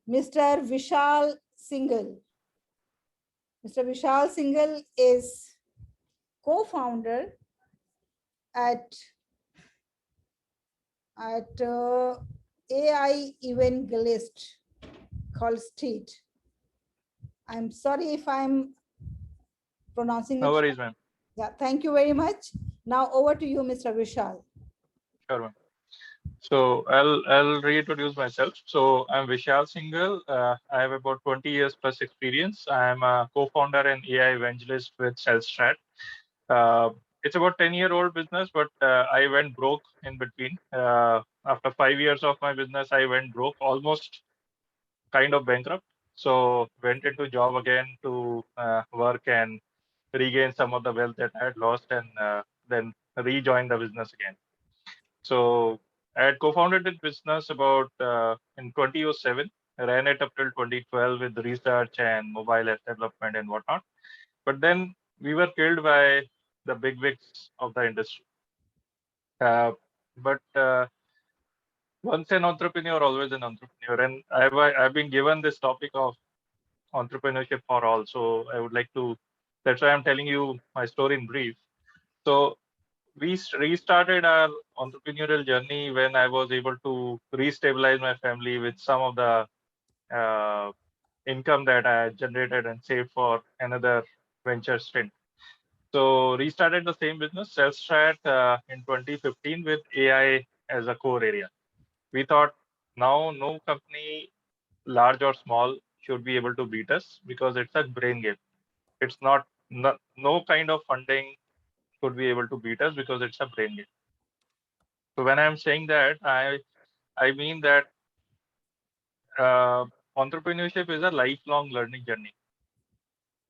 Mr. Vishal Singhal. Mr. Vishal Singhal is co-founder at AI evangelist called Street. I'm sorry if I'm pronouncing No it. worries, ma'am. Yeah, thank you very much. Now over to you, Mr. Vishal. Sure, ma'am. So I'll reintroduce myself. So I'm Vishal Singhal. I have about 20 years plus experience. I'm a co-founder and AI evangelist with Cellstrat. It's about 10-year-old business, but I went broke in between. After 5 years of my business, I went broke, almost kind of bankrupt. So went into job again to work and regain some of the wealth that I had lost, and then rejoin the business again. So I had co-founded this business about in 2007, ran it up till 2012 with research and mobile app development and whatnot. But then we were killed by the big wigs of the industry. But once an entrepreneur, always an entrepreneur. And I've been given this topic of entrepreneurship for all. So I would like to, that's why I'm telling you my story in brief. So restarted our entrepreneurial journey when I was able to restabilize my family with some of the income that I had generated and saved for another venture stint. So restarted the same business, Self-Strat, in 2015 with AI as a core area. We thought now no company, large or small, should be able to beat us because it's a brain game. It's not, no kind of funding could be able to beat us because it's a brain game. So when I'm saying that, I mean that entrepreneurship is a lifelong learning journey.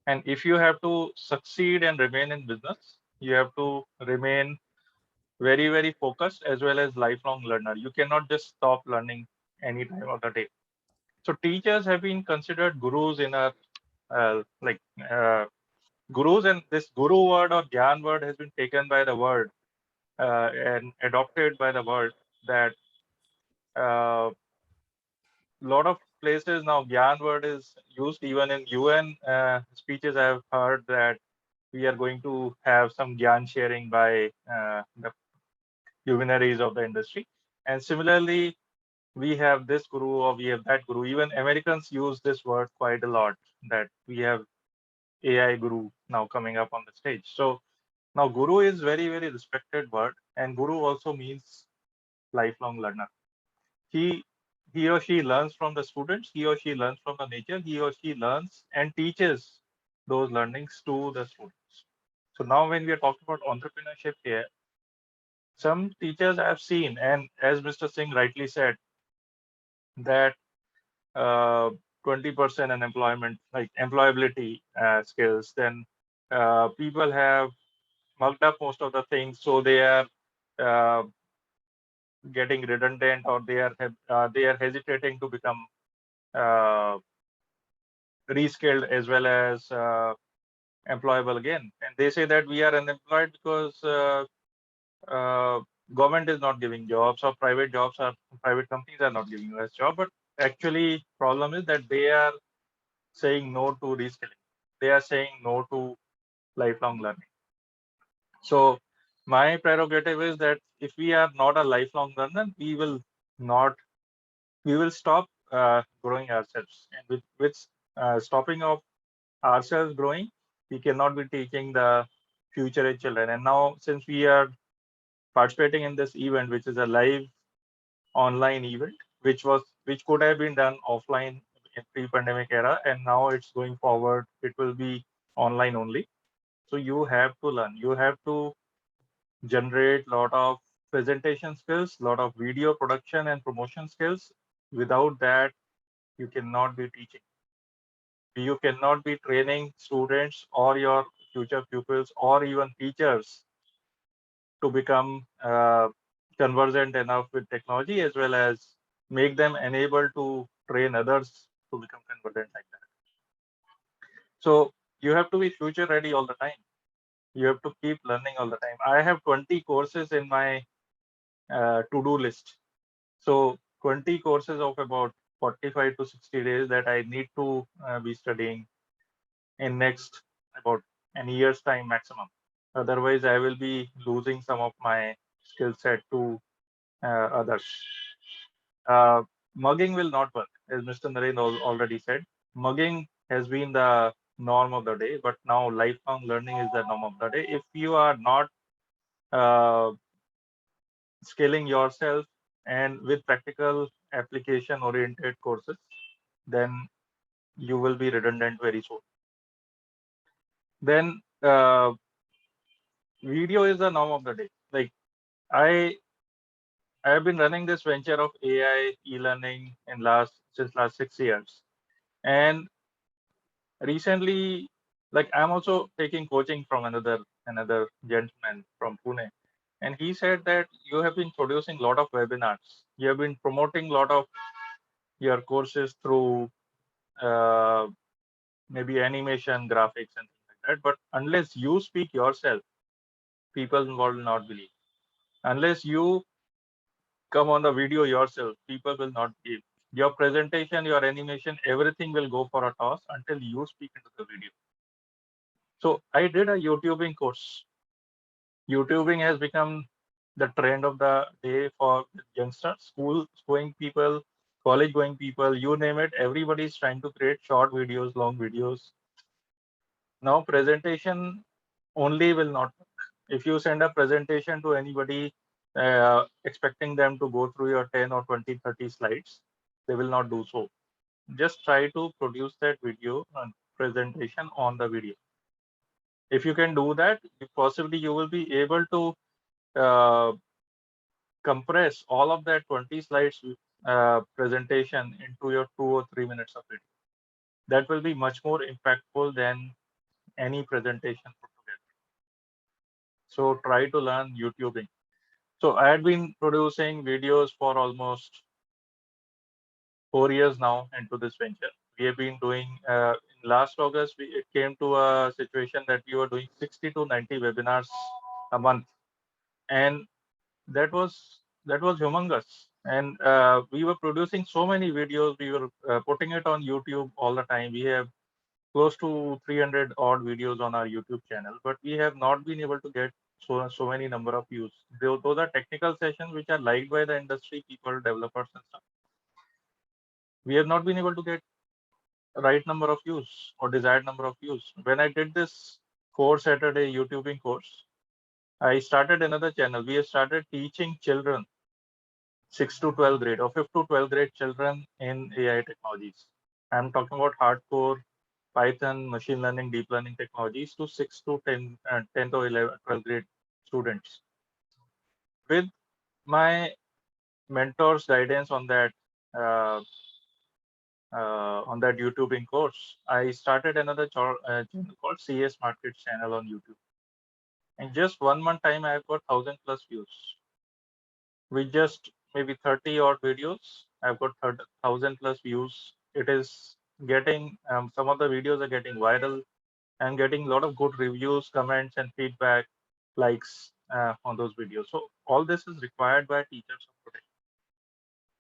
And if you have to succeed and remain in business, you have to remain very, very focused as well as lifelong learner. You cannot just stop learning any time of the day. So teachers have been considered gurus in our gurus, and this guru word or Gyan word has been taken by the world and adopted by the world, that lot of places now Gyan word is used. Even in UN speeches, I've heard that we are going to have some Gyan sharing by the luminaries of the industry. And similarly, we have this guru or we have that guru. Even Americans use this word quite a lot, that we have AI guru now coming up on the stage. So now guru is very, very respected word, and guru also means lifelong learner. He or she learns from the students, he or she learns from the nature, he or she learns and teaches those learnings to the students. So now when we are talking about entrepreneurship here, some teachers I have seen, and as Mr. Singh rightly said, that 20% unemployment, like employability skills, then people have mucked up most of the things, so they are uh, getting redundant, or they are hesitating to become uh, reskilled as well as employable again. And they say that we are unemployed because government is not giving jobs, or private companies are not giving us job. But actually, problem is that they are saying no to reskilling. They are saying no to lifelong learning. So my prerogative is that if we are not a lifelong learner, we will stop growing ourselves. And with stopping of ourselves growing, we cannot be teaching the future children. And now, since we are participating in this event, which is a live online event, which could have been done offline in pre-pandemic era, and now it's going forward, it will be online only. So you have to learn. You have to generate a lot of presentation skills, lot of video production and promotion skills. Without that, you cannot be teaching. You cannot be training students or your future pupils or even teachers to become conversant enough with technology, as well as make them enable to train others to become conversant like that. So you have to be future ready all the time. You have to keep learning all the time. I have 20 courses in my to-do list. So 20 courses of about 45 to 60 days that I need to be studying in next about an year's time maximum. Otherwise, I will be losing some of my skill set to others. Mugging will not work, as Mr. Naren already said. Mugging has been the norm of the day, but now lifelong learning is the norm of the day. If you are not uh, scaling yourself and with practical application oriented courses, then you will be redundant very soon. Then video is the norm of the day. Like I have been running this venture of AI e-learning since last 6 years, and recently, like I'm also taking coaching from another gentleman from Pune, and he said that you have been producing a lot of webinars. You have been promoting a lot of your courses through maybe animation, graphics, and things like that. But unless you speak yourself, people will not believe. Unless you come on the video yourself, people will not believe. Your presentation, your animation, everything will go for a toss until you speak into the video. So I did a YouTubing course. YouTubing has become the trend of the day for youngsters, school going people, college going people, you name it. Everybody is trying to create short videos, long videos. Now presentation only will not work. If you send a presentation to anybody expecting them to go through your 10 or 20, 30 slides, they will not do so. Just try to produce that video and presentation on the video. If you can do that, possibly you will be able to compress all of that 20 slides presentation into your 2 or 3 minutes of video. That will be much more impactful than any presentation put together. So try to learn YouTubing. So I had been producing videos for almost 4 years now into this venture. We have been doing, in last August, it came to a situation that we were doing 60 to 90 webinars a month. And that was humongous. And we were producing so many videos. We were putting it on YouTube all the time. We have close to 300 odd videos on our YouTube channel, but we have not been able to get so many number of views. Those are technical sessions which are liked by the industry people, developers and stuff. We have not been able to get right number of views or desired number of views. When I did this 4 Saturday YouTubing course, I started another channel. We have started teaching children 6 to 12 grade or 5th to 12th grade children in AI technologies. I'm talking about hardcore Python, machine learning, deep learning technologies to 6 to 10 to 11, 12th grade students. With my mentor's guidance on that YouTubing course, I started another channel called CS Markets channel on YouTube. In just 1 month time, I've got 1,000+ views. With just maybe 30 odd videos, I've got 1,000+ views. It is getting, some of the videos are getting viral and getting a lot of good reviews, comments and feedback, likes on those videos. So all this is required by teachers of today.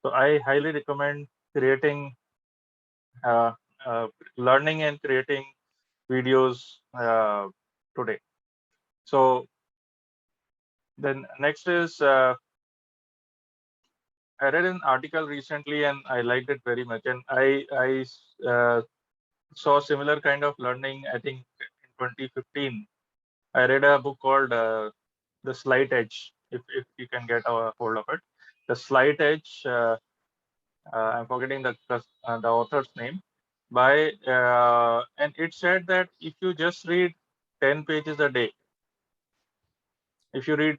So I highly recommend creating, learning and creating videos today. So then next is, I read an article recently and I liked it very much. And I saw similar kind of learning, I think in 2015. I read a book called The Slight Edge, if you can get a hold of it. The Slight Edge, I'm forgetting the author's name, and it said that if you just read 10 pages a day, if you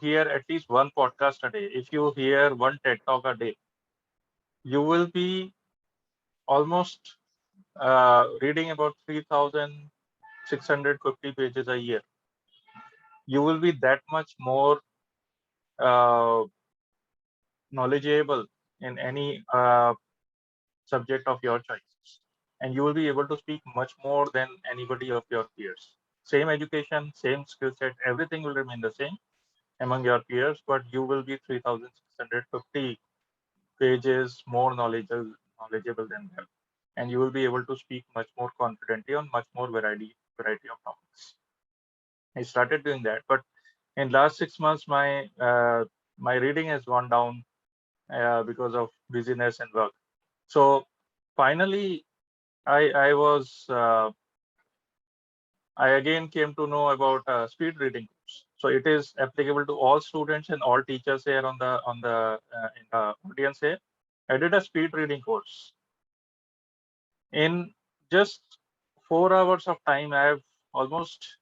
hear at least one podcast a day, if you hear one TED Talk a day, you will be almost reading about 3,650 pages a year. You will be that much more knowledgeable in any subject of your choice, and you will be able to speak much more than anybody of your peers. Same education, same skill set, everything will remain the same among your peers, but you will be 3,650 pages more knowledgeable than them, and you will be able to speak much more confidently on much more variety of topics. I started doing that, but in last 6 months, my reading has gone down because of busyness and work. So finally, I again came to know about speed reading course. So it is applicable to all students and all teachers here in the audience here. I did a speed reading course. In just 4 hours of time, I have almost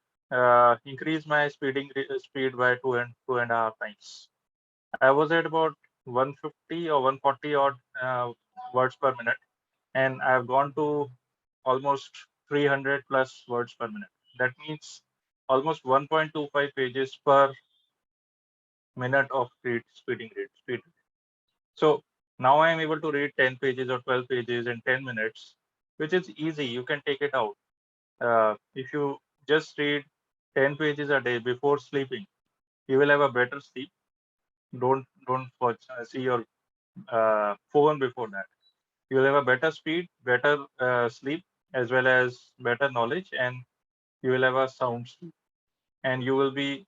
increased my speed by two and a half times. I was at about 150 or 140 odd words per minute, and I've gone to almost 300+ words per minute. That means almost 1.25 pages per minute of speed. So now I am able to read 10 pages or 12 pages in 10 minutes, which is easy. You can take it out. If you just read 10 pages a day before sleeping, you will have a better sleep. Don't watch, see your phone before that. You will have a better speed, better sleep, as well as better knowledge, and you will have a sound sleep. And you will be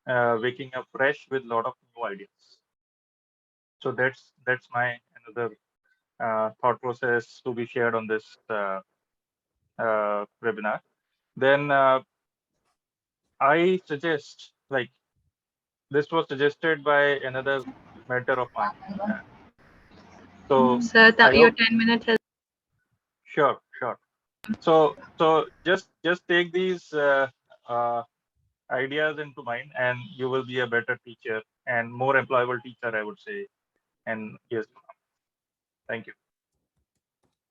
waking up fresh with a lot of new ideas. So that's my another thought process to be shared on this webinar. Then I suggest, like, this was suggested by another mentor of mine. So Sir, I your hope, 10 minutes has. sure. So just take these ideas into mind, and you will be a better teacher and more employable teacher, I would say. And yes, thank you.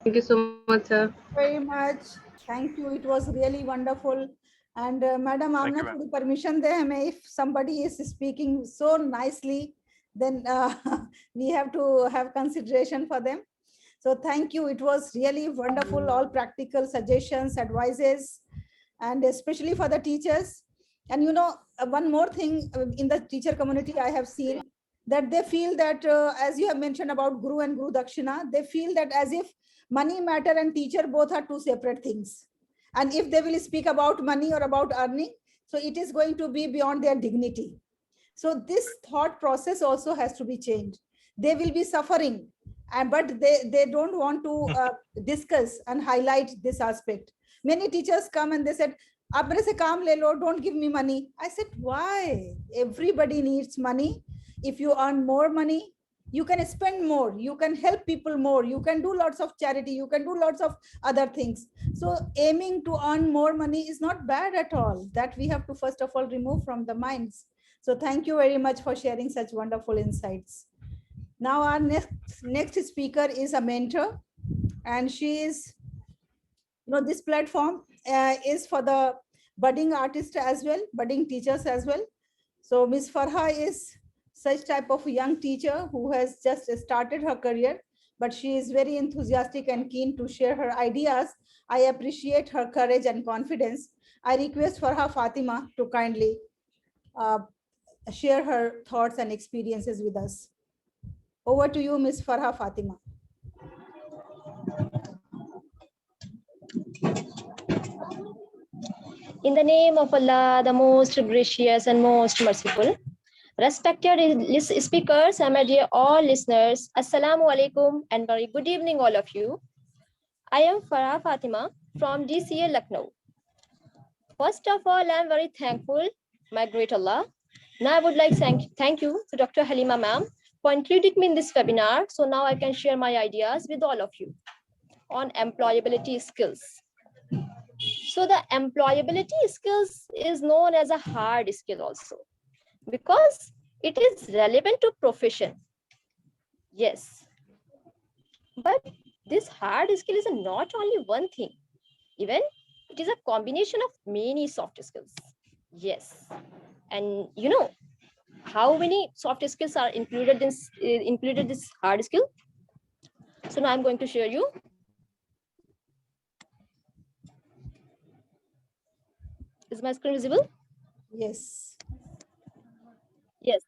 Thank you so much, sir. Very much. Thank you. It was really wonderful. And Madam Thank Amna, you, ma'am. थोड़ी permission दे हमें. If somebody is speaking so nicely, then we have to have consideration for them. So thank you. It was really wonderful. All practical suggestions, advices, and especially for the teachers. And you know, one more thing in the teacher community, I have seen that they feel that, as you have mentioned about Guru and Guru Dakshina, they feel that as if money matter and teacher both are two separate things. And if they will speak about money or about earning, so it is going to be beyond their dignity. So this thought process also has to be changed. They will be suffering, but they don't want to discuss and highlight this aspect. Many teachers come and they said, "Aap mere se kaam le lo, don't give me money." I said, why? Everybody needs money. If you earn more money, you can spend more, you can help people more, you can do lots of charity, you can do lots of other things. So aiming to earn more money is not bad at all. That we have to first of all remove from the minds. So thank you very much for sharing such wonderful insights. Now our next speaker is a mentor, and she is, you know, this platform is for the budding artists as well, budding teachers as well. So Ms. Farha is such type of young teacher who has just started her career, but she is very enthusiastic and keen to share her ideas. I appreciate her courage and confidence. I request Farha Fatima to kindly share her thoughts and experiences with us. Over to you, Ms. Farha Fatima. In the name of Allah, the most gracious and most merciful. Respected speakers, and my dear all listeners, Assalamu alaikum and very good evening, all of you. I am Farah Fatima from DCA Lucknow. First of all, I am very thankful, my great Allah. Now I would like to thank you to Dr. Halima ma'am for including me in this webinar. So now I can share my ideas with all of you on employability skills. So the employability skills is known as a hard skill also, because it is relevant to profession. Yes. But this hard skill is not only one thing. Even it is a combination of many soft skills. Yes. And you know how many soft skills are included in this hard skill? So now I'm going to share you. Is my screen visible? Yes. Yes.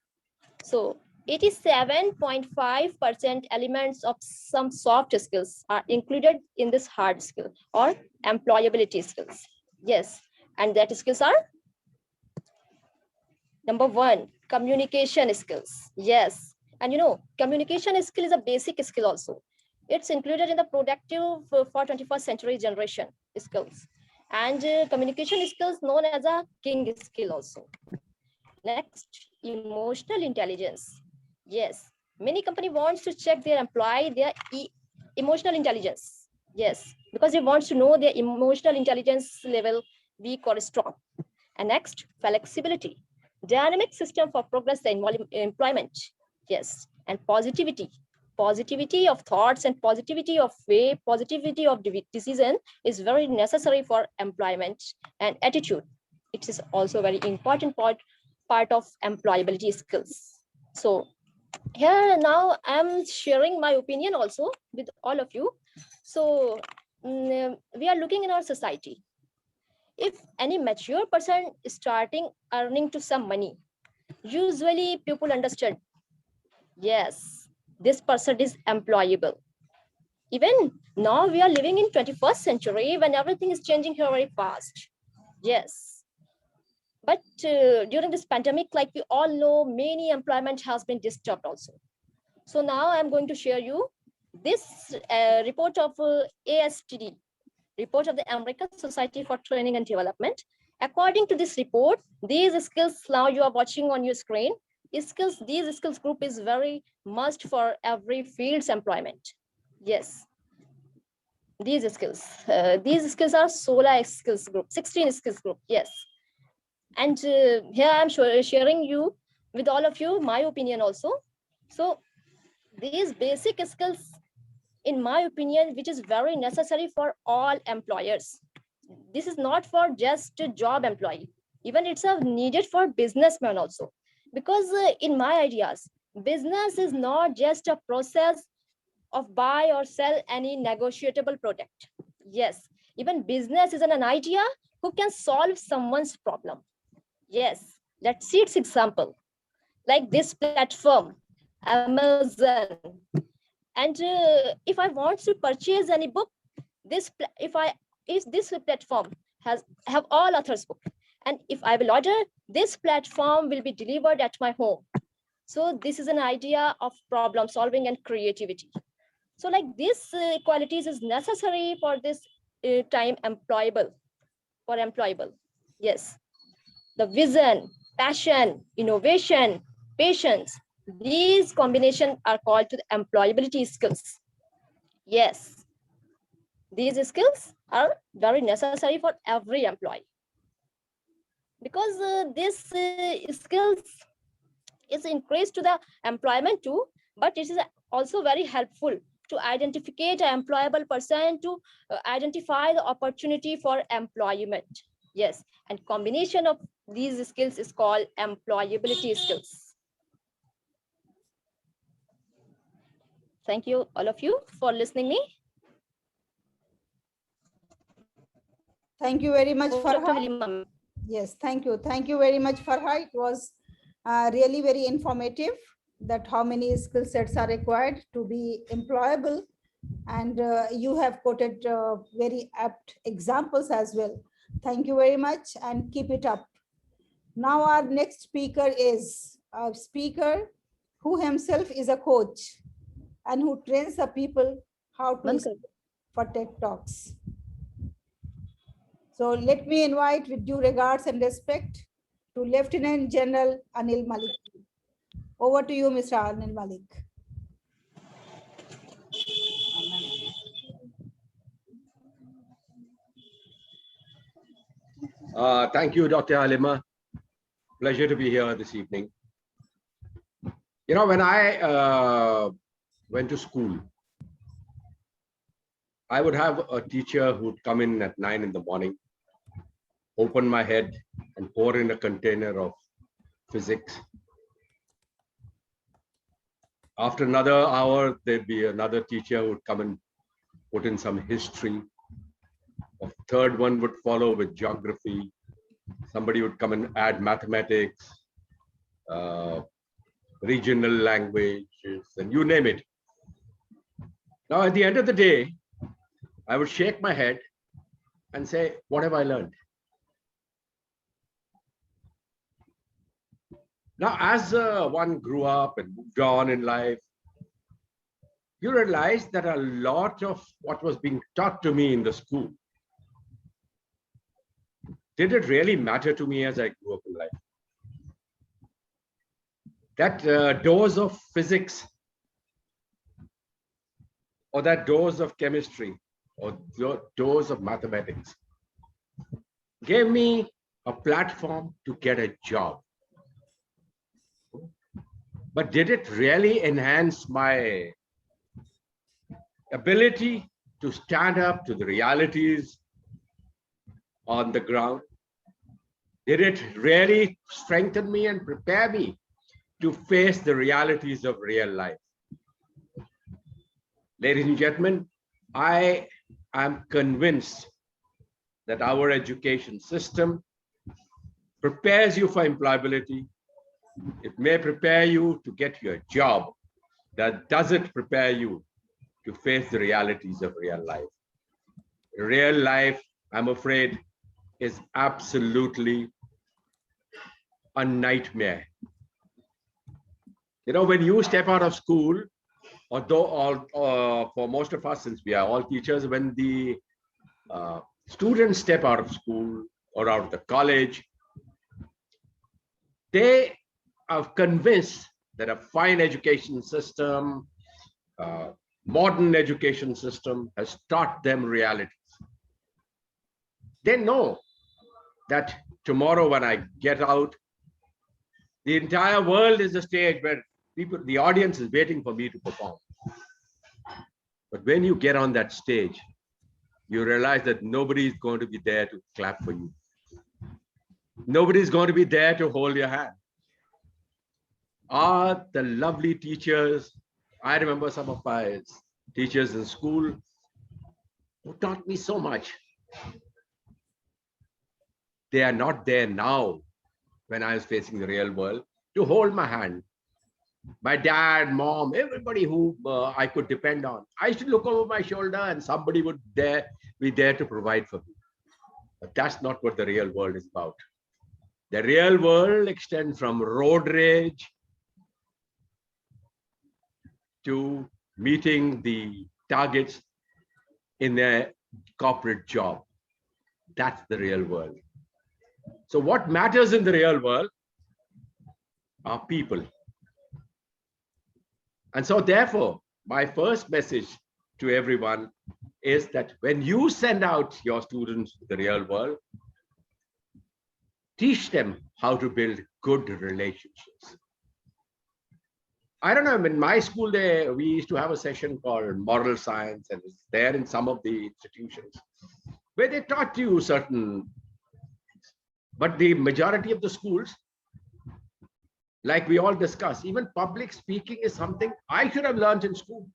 So 87.5% elements of some soft skills are included in this hard skill or employability skills. Yes. And that skills are: number one, communication skills. Yes. And you know, communication skill is a basic skill also. It's included in the productive for 21st century generation skills. And communication skills known as a king skill also. Next, emotional intelligence. Yes, many company wants to check their employee, their emotional intelligence. Yes, because they want to know their emotional intelligence level, weak or strong. And next, flexibility. Dynamic system for progress and employment. Yes, and positivity. Positivity of thoughts and positivity of way, positivity of decision is very necessary for employment. And attitude. It is also a very important part of employability skills. So here now I'm sharing my opinion also with all of you. So we are looking in our society. If any mature person is starting earning to some money, usually people understand, yes, this person is employable. Even now we are living in 21st century when everything is changing here very fast. Yes. But during this pandemic, like we all know, many employment has been disturbed also. So now I'm going to share you this report of ASTD, report of the American Society for Training and Development. According to this report, these skills now you are watching on your screen, these skills group is very must for every field's employment. Yes, these skills are SOLA skills group, 16 skills group. Yes, and here I'm sharing you with all of you my opinion also. So these basic skills, in my opinion, which is very necessary for all employers. This is not for just a job employee, even it's needed for businessmen also, because in my ideas, business is not just a process of buy or sell any negotiable product. Yes, even business is an idea who can solve someone's problem. Yes, let's see its example, like this platform, Amazon. And if I want to purchase any book, if this platform have all authors book, and if I will order, this platform will be delivered at my home. So this is an idea of problem solving and creativity. So like this qualities is necessary for this time employable. Yes, the vision, passion, innovation, patience, these combinations are called to the employability skills. Yes, these skills are very necessary for every employee, because this skills is increased to the employment too, but it is also very helpful to identify an employable person, to identify the opportunity for employment. Yes, and combination of these skills is called employability skills. Thank you, all of you, for listening me. Thank you very much, Dr. Farha. Halima. Yes, thank you. Thank you very much, Farha. It was really very informative that how many skill sets are required to be employable. And you have quoted very apt examples as well. Thank you very much and keep it up. Now our next speaker is a speaker who himself is a coach and who trains the people how to speak for TED Talks. So let me invite with due regards and respect to Lieutenant General Anil Malik. Over to you, Mr. Anil Malik. Thank you, Dr. Halima. Pleasure to be here this evening. You know, when I went to school, I would have a teacher who would come in at 9 in the morning, open my head and pour in a container of physics. After another hour, there'd be another teacher who would come and put in some history. A third one would follow with geography. Somebody would come and add mathematics, regional languages, and you name it. Now, at the end of the day, I would shake my head and say, what have I learned? Now, as one grew up and moved on in life, you realize that a lot of what was being taught to me in the school, did it really matter to me as I grew up in life? That dose of physics or that dose of chemistry or dose of mathematics gave me a platform to get a job. But did it really enhance my ability to stand up to the realities on the ground? Did it really strengthen me and prepare me to face the realities of real life? Ladies and gentlemen, I am convinced that our education system prepares you for employability. It may prepare you to get your job. That doesn't prepare you to face the realities of real life. Real life, I'm afraid, is absolutely a nightmare. You know, when you step out of school, although for most of us, since we are all teachers, when the students step out of school or out of the college, they are convinced that a fine education system, modern education system has taught them realities. They know that tomorrow when I get out, the entire world is a stage where the audience is waiting for me to perform. But when you get on that stage, you realize that nobody is going to be there to clap for you. Nobody is going to be there to hold your hand. The lovely teachers, I remember some of my teachers in school who taught me so much. They are not there now when I was facing the real world to hold my hand. My dad, mom, everybody who I could depend on. I used to look over my shoulder and somebody would be there to provide for me. But that's not what the real world is about. The real world extends from road rage to meeting the targets in their corporate job. That's the real world. So what matters in the real world are people. And so therefore, my first message to everyone is that when you send out your students to the real world, teach them how to build good relationships. I don't know, in my school there, we used to have a session called moral science, and it's there in some of the institutions where they taught you certain, but the majority of the schools, like we all discuss, even public speaking is something I should have learned in school.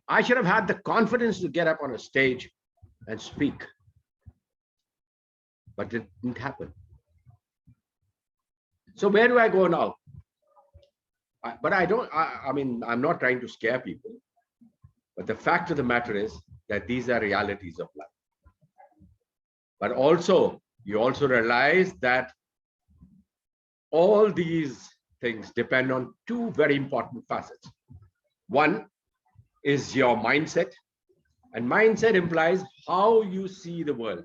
I should have had the confidence to get up on a stage and speak. But it didn't happen. So where do I go now? I mean, I'm not trying to scare people. But the fact of the matter is that these are realities of life. But also, you also realize that all these things depend on two very important facets. One is your mindset, and mindset implies how you see the world.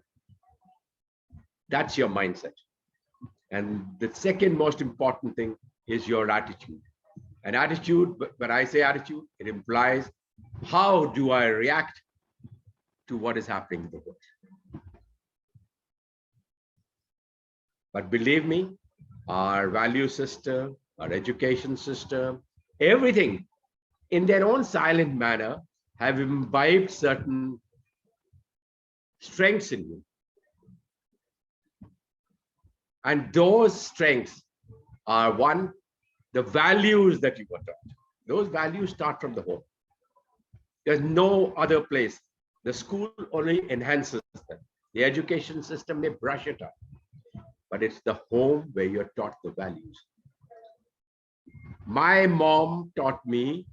That's your mindset. And the second most important thing is your attitude. And attitude, when I say attitude, it implies how do I react to what is happening in the world. But believe me, our value system, our education system, everything in their own silent manner have imbibed certain strengths in you. And those strengths are one, the values that you were taught. Those values start from the home. There's no other place. The school only enhances them. The education system may brush it up. But it's the home where you're taught the values. My mom taught me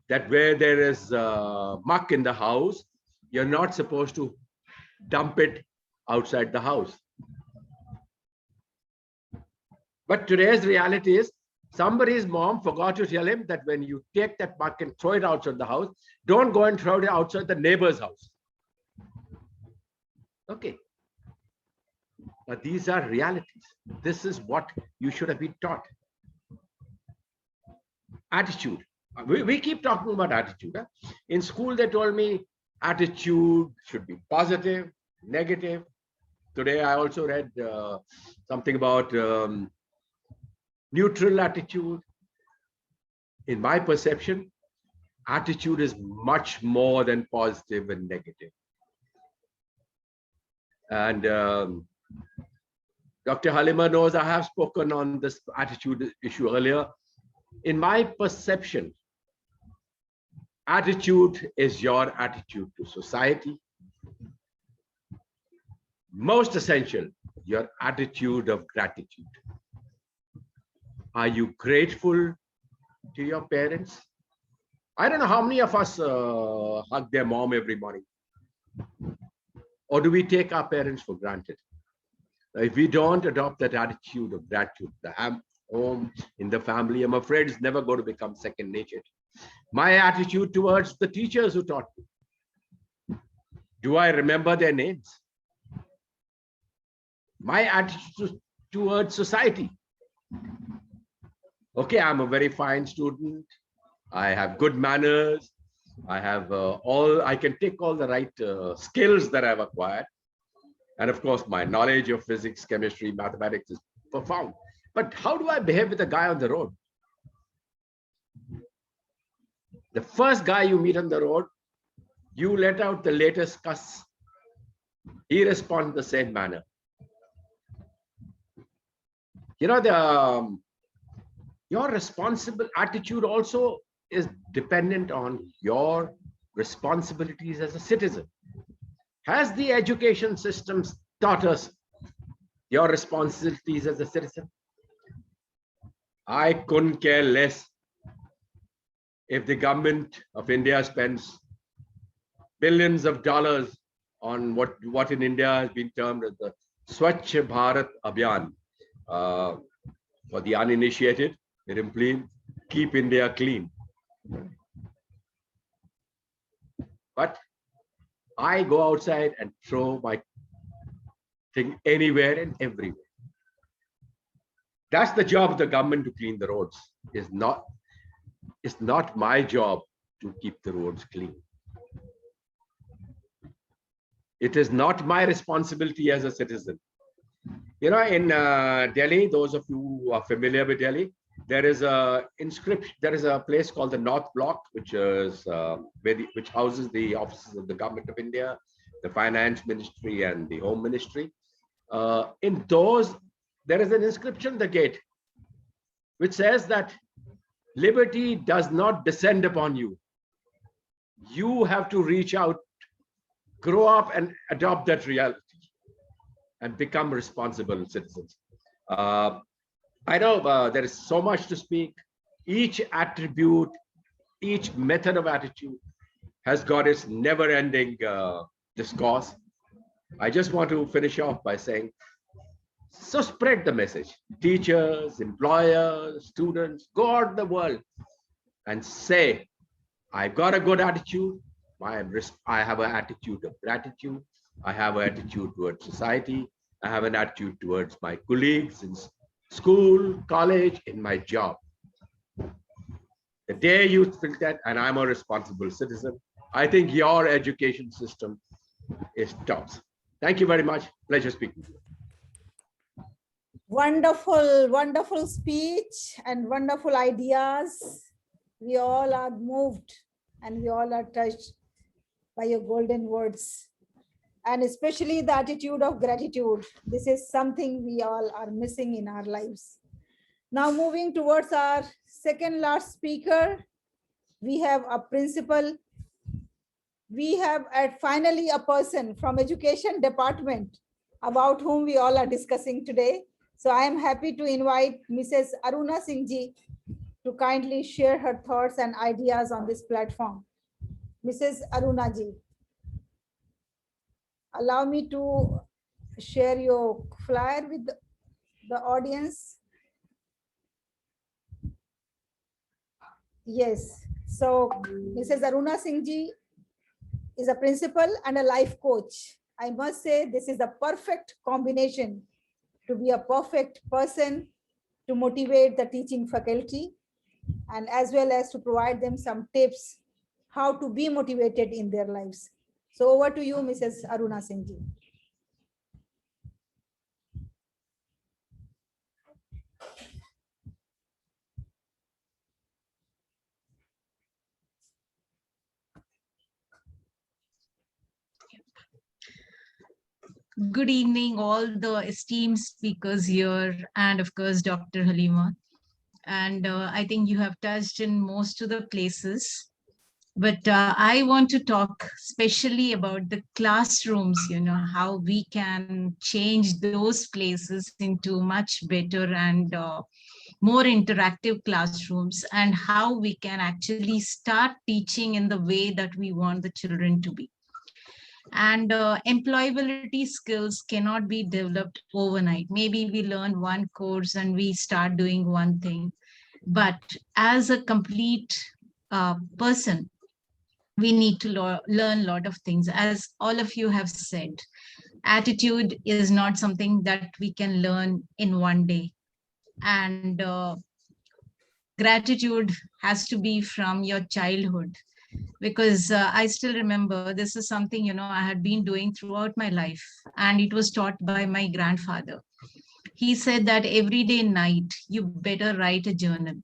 that where there is muck in the house, you're not supposed to dump it outside the house. But today's reality is somebody's mom forgot to tell him that when you take that muck and throw it outside the house, don't go and throw it outside the neighbor's house. Okay. But these are realities. This is what you should have been taught. Attitude. We keep talking about attitude. Huh? In school, they told me attitude should be positive, negative. Today, I also read something about neutral attitude. In my perception, attitude is much more than positive and negative. And Dr. Halima knows I have spoken on this attitude issue earlier. In my perception, attitude is your attitude to society. Most essential, your attitude of gratitude. Are you grateful to your parents? I don't know how many of us hug their mom every morning. Or do we take our parents for granted? If we don't adopt that attitude of gratitude, home, in the family, I'm afraid it's never going to become second nature. My attitude towards the teachers who taught me. Do I remember their names? My attitude towards society. Okay, I'm a very fine student. I have good manners. I have I can take all the right skills that I've acquired. And of course, my knowledge of physics, chemistry, mathematics is profound. But how do I behave with a guy on the road? The first guy you meet on the road, you let out the latest cuss. He responds the same manner. You know, your responsible attitude also is dependent on your responsibilities as a citizen. Has the education system taught us your responsibilities as a citizen? I couldn't care less if the government of India spends billions of dollars on what in India has been termed as the Swachh Bharat Abhiyan. For the uninitiated, it implies keep India clean. But I go outside and throw my thing anywhere and everywhere. That's the job of the government, to clean the roads. It's not my job to keep the roads clean. It is not my responsibility as a citizen. You know, in Delhi, those of you who are familiar with Delhi, there is a inscription. There is a place called the North Block, which is which houses the offices of the Government of India, the Finance Ministry, and the Home Ministry. In those, there is an inscription at the gate, which says that liberty does not descend upon you. You have to reach out, grow up, and adopt that reality, and become responsible citizens. I know there is so much to speak. Each attribute, each method of attitude has got its never-ending discourse. I just want to finish off by saying, so spread the message. Teachers, employers, students, go out in the world and say, I've got a good attitude. I have an attitude of gratitude. I have an attitude towards society. I have an attitude towards my colleagues in school, college, in my job. The day you think that, and I'm a responsible citizen, I think your education system is tops. Thank you very much. Pleasure speaking to you. Wonderful, wonderful speech and wonderful ideas. We all are moved and we all are touched by your golden words, and especially the attitude of gratitude. This is something we all are missing in our lives. Now moving towards our second last speaker, we have a principal. We have finally a person from Education Department about whom we all are discussing today. So I am happy to invite Mrs. Aruna Singh ji to kindly share her thoughts and ideas on this platform. Mrs. Aruna ji, allow me to share your flyer with the audience. Yes, so Mrs. Aruna Singh ji is a principal and a life coach. I must say this is a perfect combination to be a perfect person to motivate the teaching faculty and as well as to provide them some tips how to be motivated in their lives. So over to you, Mrs. Aruna Singh ji. Good evening, all the esteemed speakers here, and of course, Dr. Halima. And I think you have touched in most of the places. But I want to talk specially about the classrooms, you know, how we can change those places into much better and more interactive classrooms, and how we can actually start teaching in the way that we want the children to be. And employability skills cannot be developed overnight. Maybe we learn one course and we start doing one thing. But as a complete person, we need to learn a lot of things. As all of you have said, attitude is not something that we can learn in one day. And gratitude has to be from your childhood, because I still remember this is something, I had been doing throughout my life, and it was taught by my grandfather. He said that every day night, you better write a journal,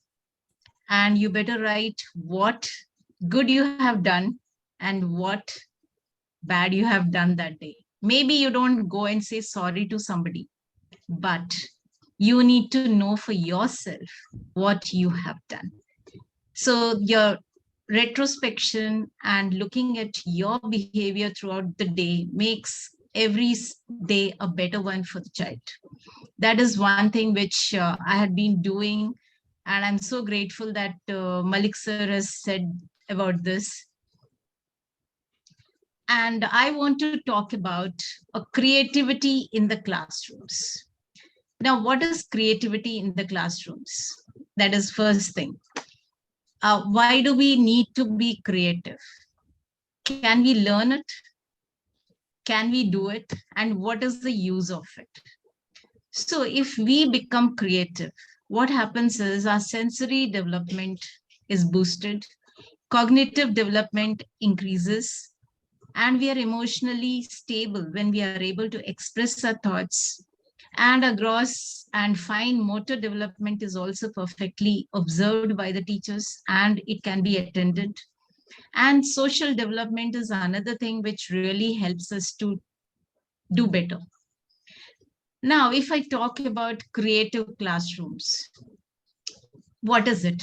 and you better write what good you have done and what bad you have done that day. Maybe you don't go and say sorry to somebody, but you need to know for yourself what you have done. So your retrospection and looking at your behavior throughout the day makes every day a better one for the child. That is one thing which I had been doing, and I'm so grateful that Malik sir has said about this. And I want to talk about a creativity in the classrooms. Now, what is creativity in the classrooms? That is first thing. Why do we need to be creative? Can we learn it? Can we do it? And what is the use of it? So if we become creative, what happens is our sensory development is boosted, cognitive development increases, and we are emotionally stable when we are able to express our thoughts. And our gross and fine motor development is also perfectly observed by the teachers, and it can be attended. And social development is another thing which really helps us to do better. Now, if I talk about creative classrooms, what is it?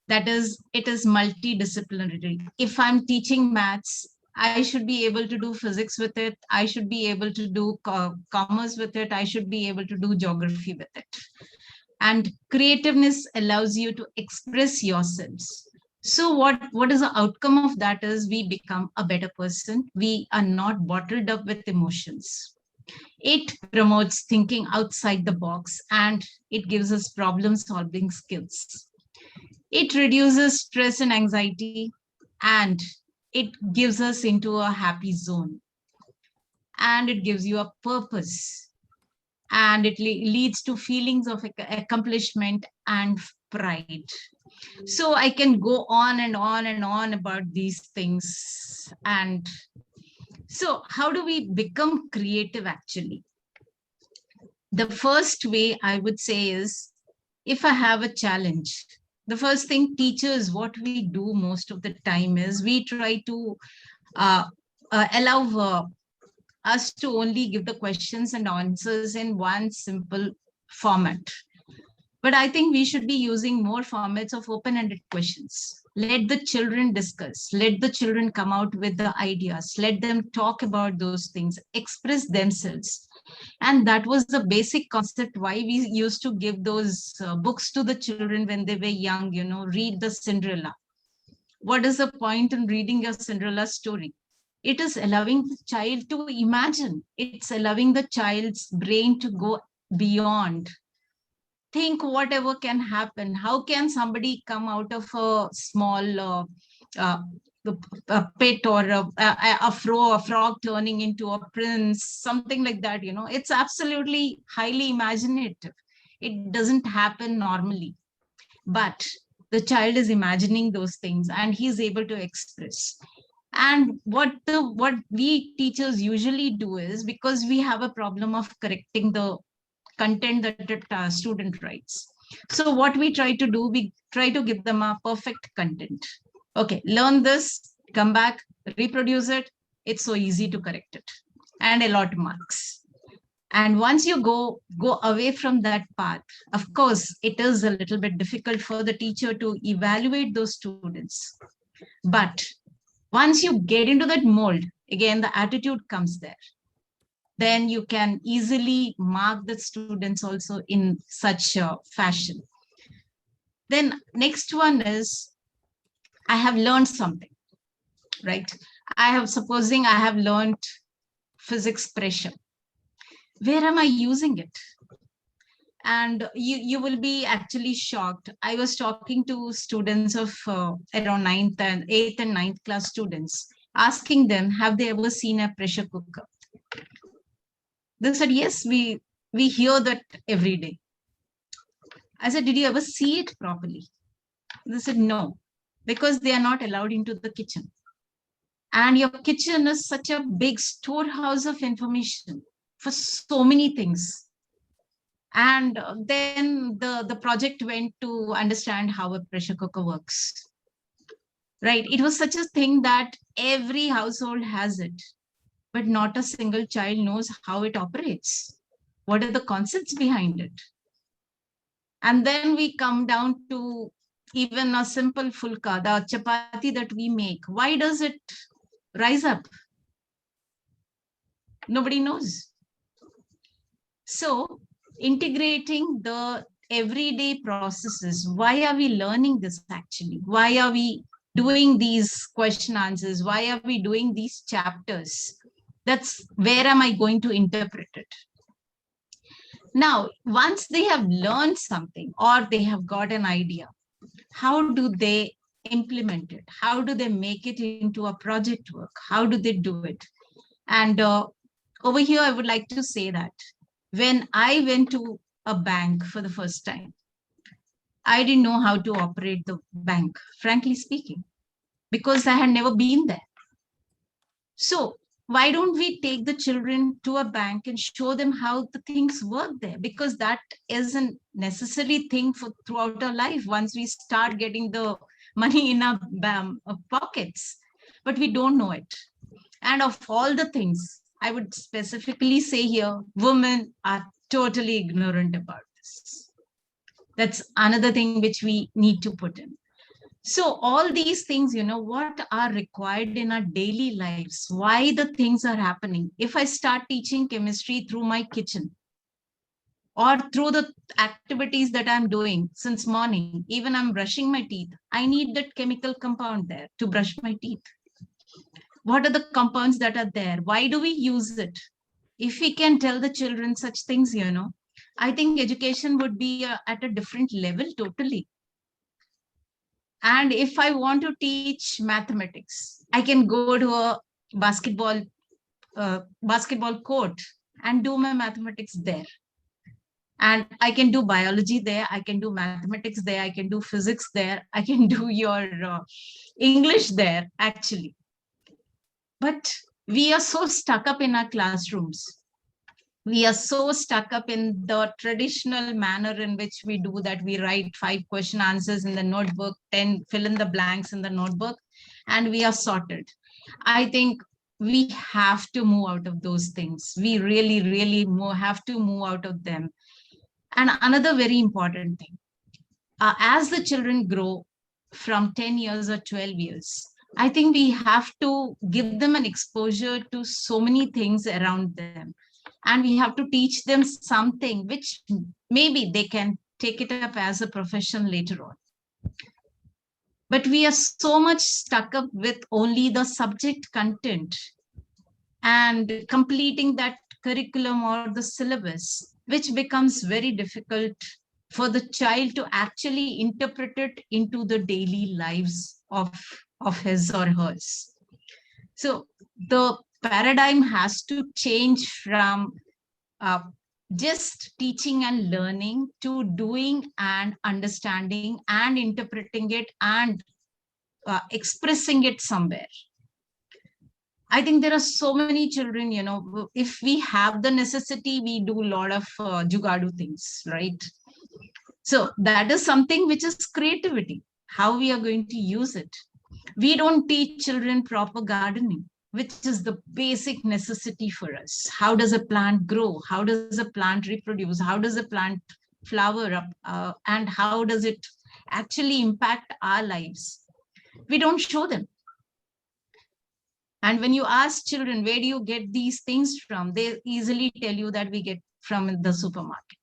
That is, it is multidisciplinary. If I'm teaching maths, I should be able to do physics with it. I should be able to do commerce with it. I should be able to do geography with it. And creativeness allows you to express yourselves. So what is the outcome of that is we become a better person. We are not bottled up with emotions. It promotes thinking outside the box, and it gives us problem-solving skills. It reduces stress and anxiety, and it gives us into a happy zone. And it gives you a purpose, and it leads to feelings of accomplishment and pride. So I can go on and on and on about these things. And so how do we become creative actually? The first way I would say is, if I have a challenge, the first thing teachers, what we do most of the time is we try to allow us to only give the questions and answers in one simple format. But I think we should be using more formats of open-ended questions. Let the children discuss, let the children come out with the ideas, let them talk about those things, express themselves. And that was the basic concept why we used to give those books to the children when they were young, read the Cinderella. What is the point in reading a Cinderella story? It is allowing the child to imagine. It's allowing the child's brain to go beyond. Think whatever can happen. How can somebody come out of a small a pit, or a frog turning into a prince, something like that, it's absolutely highly imaginative. It doesn't happen normally, but the child is imagining those things and he's able to express. And what we teachers usually do is, because we have a problem of correcting the content that the student writes, so what we try to do, we try to give them a perfect content. Okay, learn this, come back, reproduce it. It's so easy to correct it, and allot marks. And once you go away from that path, of course, it is a little bit difficult for the teacher to evaluate those students. But once you get into that mold, again, the attitude comes there. Then you can easily mark the students also in such a fashion. Then next one is, I have learned something, right? Supposing I have learned physics pressure. Where am I using it? And you will be actually shocked. I was talking to students of around 8th and 9th class students, asking them, have they ever seen a pressure cooker? They said, yes, we hear that every day. I said, did you ever see it properly? They said, no, because they are not allowed into the kitchen. And your kitchen is such a big storehouse of information for so many things. And then the project went to understand how a pressure cooker works. Right? It was such a thing that every household has it, but not a single child knows how it operates. What are the concepts behind it? And then we come down to even a simple fulka, the chapati that we make. Why does it rise up? Nobody knows. So integrating the everyday processes, why are we learning this actually? Why are we doing these question answers? Why are we doing these chapters? That's where am I going to interpret it? Now, once they have learned something or they have got an idea, how do they implement it? How do they make it into a project work? How do they do it? And over here, I would like to say that when I went to a bank for the first time, I didn't know how to operate the bank, frankly speaking, because I had never been there. So why don't we take the children to a bank and show them how the things work there? Because that is a necessary thing for throughout our life once we start getting the money in our pockets, but we don't know it. And of all the things, I would specifically say here, women are totally ignorant about this. That's another thing which we need to put in. So all these things, what are required in our daily lives, why the things are happening. If I start teaching chemistry through my kitchen or through the activities that I'm doing since morning, even I'm brushing my teeth, I need that chemical compound there to brush my teeth. What are the compounds that are there? Why do we use it? If we can tell the children such things, I think education would be at a different level totally. And if I want to teach mathematics, I can go to a basketball court and do my mathematics there. And I can do biology there. I can do mathematics there. I can do physics there. I can do your English there, actually. But we are so stuck up in our classrooms. We are so stuck up in the traditional manner in which we do that. We write 5 question answers in the notebook, 10 fill in the blanks in the notebook, and we are sorted. I think we have to move out of those things. We really, really have to move out of them. And another very important thing, as the children grow from 10 years or 12 years, I think we have to give them an exposure to so many things around them. And we have to teach them something which maybe they can take it up as a profession later on. But we are so much stuck up with only the subject content and completing that curriculum or the syllabus, which becomes very difficult for the child to actually interpret it into the daily lives of his or hers. So the paradigm has to change from just teaching and learning to doing and understanding and interpreting it and expressing it somewhere. I think there are so many children, if we have the necessity, we do a lot of jugadu things, right? So that is something which is creativity, how we are going to use it. We don't teach children proper gardening, which is the basic necessity for us. How does a plant grow? How does a plant reproduce? How does a plant flower up? And how does it actually impact our lives? We don't show them. And when you ask children, where do you get these things from? They easily tell you that we get from the supermarket.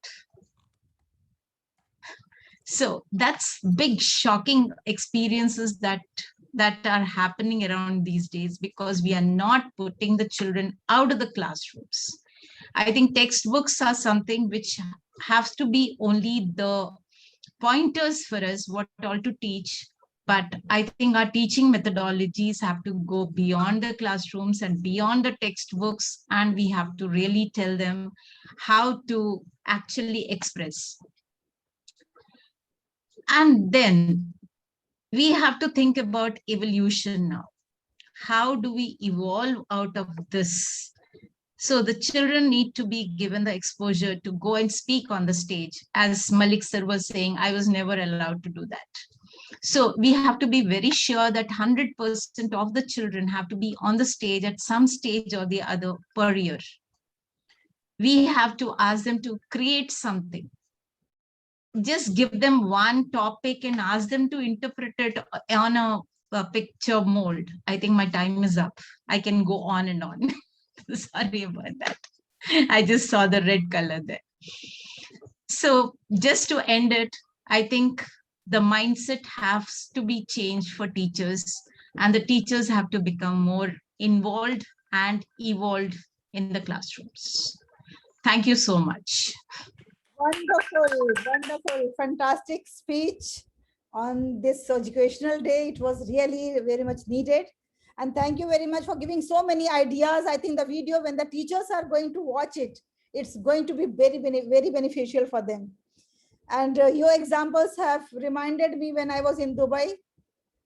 So that's big, shocking experiences that that are happening around these days because we are not putting the children out of the classrooms. I think textbooks are something which has to be only the pointers for us what all to teach. But I think our teaching methodologies have to go beyond the classrooms and beyond the textbooks, and we have to really tell them how to actually express. And then we have to think about evolution now. How do we evolve out of this? So the children need to be given the exposure to go and speak on the stage. As Malik sir was saying, I was never allowed to do that. So we have to be very sure that 100% of the children have to be on the stage at some stage or the other per year. We have to ask them to create something. Just give them one topic and ask them to interpret it on a picture mold. I think my time is up. I can go on and on. Sorry about that. I just saw the red color there. So just to end it, I think the mindset has to be changed for teachers, and the teachers have to become more involved and evolved in the classrooms. Thank you so much. Wonderful, wonderful, fantastic speech on this educational day. It was really very much needed. And thank you very much for giving so many ideas. I think the video, when the teachers are going to watch it, it's going to be very, very beneficial for them. And your examples have reminded me when I was in Dubai.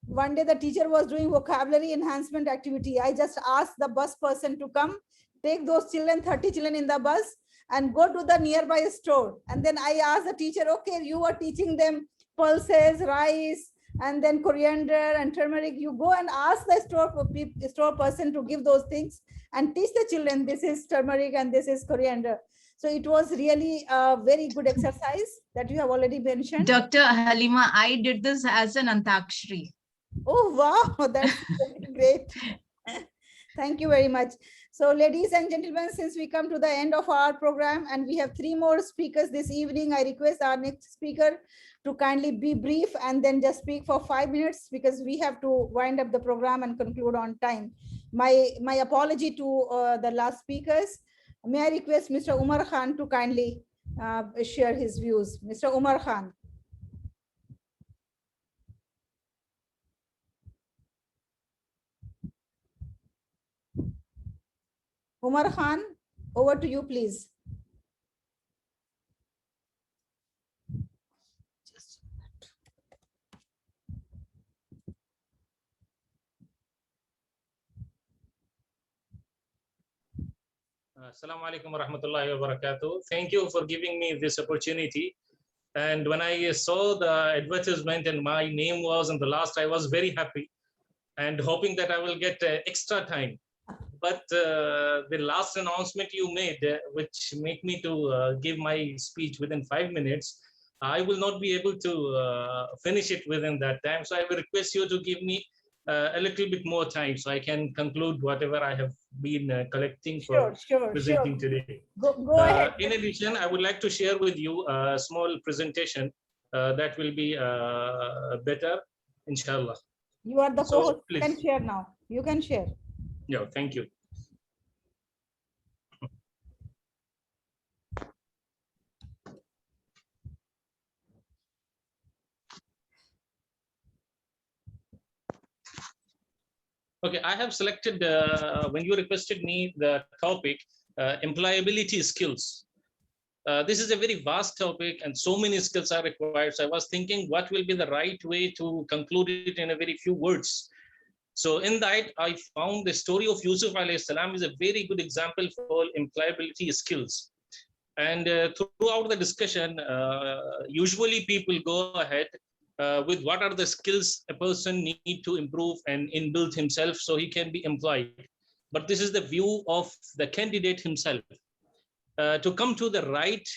One day the teacher was doing vocabulary enhancement activity. I just asked the bus person to come, take those children, 30 children in the bus, and go to the nearby store. And then I asked the teacher, okay, you are teaching them pulses, rice, and then coriander and turmeric. You go and ask the store person to give those things and teach the children, this is turmeric and this is coriander. So it was really a very good exercise that you have already mentioned. Dr. Halima, I did this as an Antakshari. Oh, wow, that's great. Thank you very much. So ladies and gentlemen, since we come to the end of our program and we have 3 more speakers this evening, I request our next speaker to kindly be brief and then just speak for 5 minutes because we have to wind up the program and conclude on time. My apology to the last speakers. May I request Mr. Umar Khan to kindly share his views. Mr. Umar Khan. Umar Khan, over to you, please. Assalamu alaikum wa rahmatullahi wa barakatuh. Thank you for giving me this opportunity. And when I saw the advertisement and my name was on the last, I was very happy and hoping that I will get extra time. But the last announcement you made, which make me to give my speech within 5 minutes, I will not be able to finish it within that time. So I will request you to give me a little bit more time so I can conclude whatever I have been collecting for presenting today. Go ahead. In addition, I would like to share with you a small presentation that will be better, inshallah. You are the co-host. You can share now. You can share. Yeah, thank you. Okay, I have selected, when you requested me the topic, employability skills. This is a very vast topic and so many skills are required. So I was thinking what will be the right way to conclude it in a very few words. So in that, I found the story of Yusuf alayhi salam is a very good example for employability skills. And throughout the discussion, usually people go ahead with what are the skills a person need to improve and inbuild himself so he can be employed. But this is the view of the candidate himself. To come to the right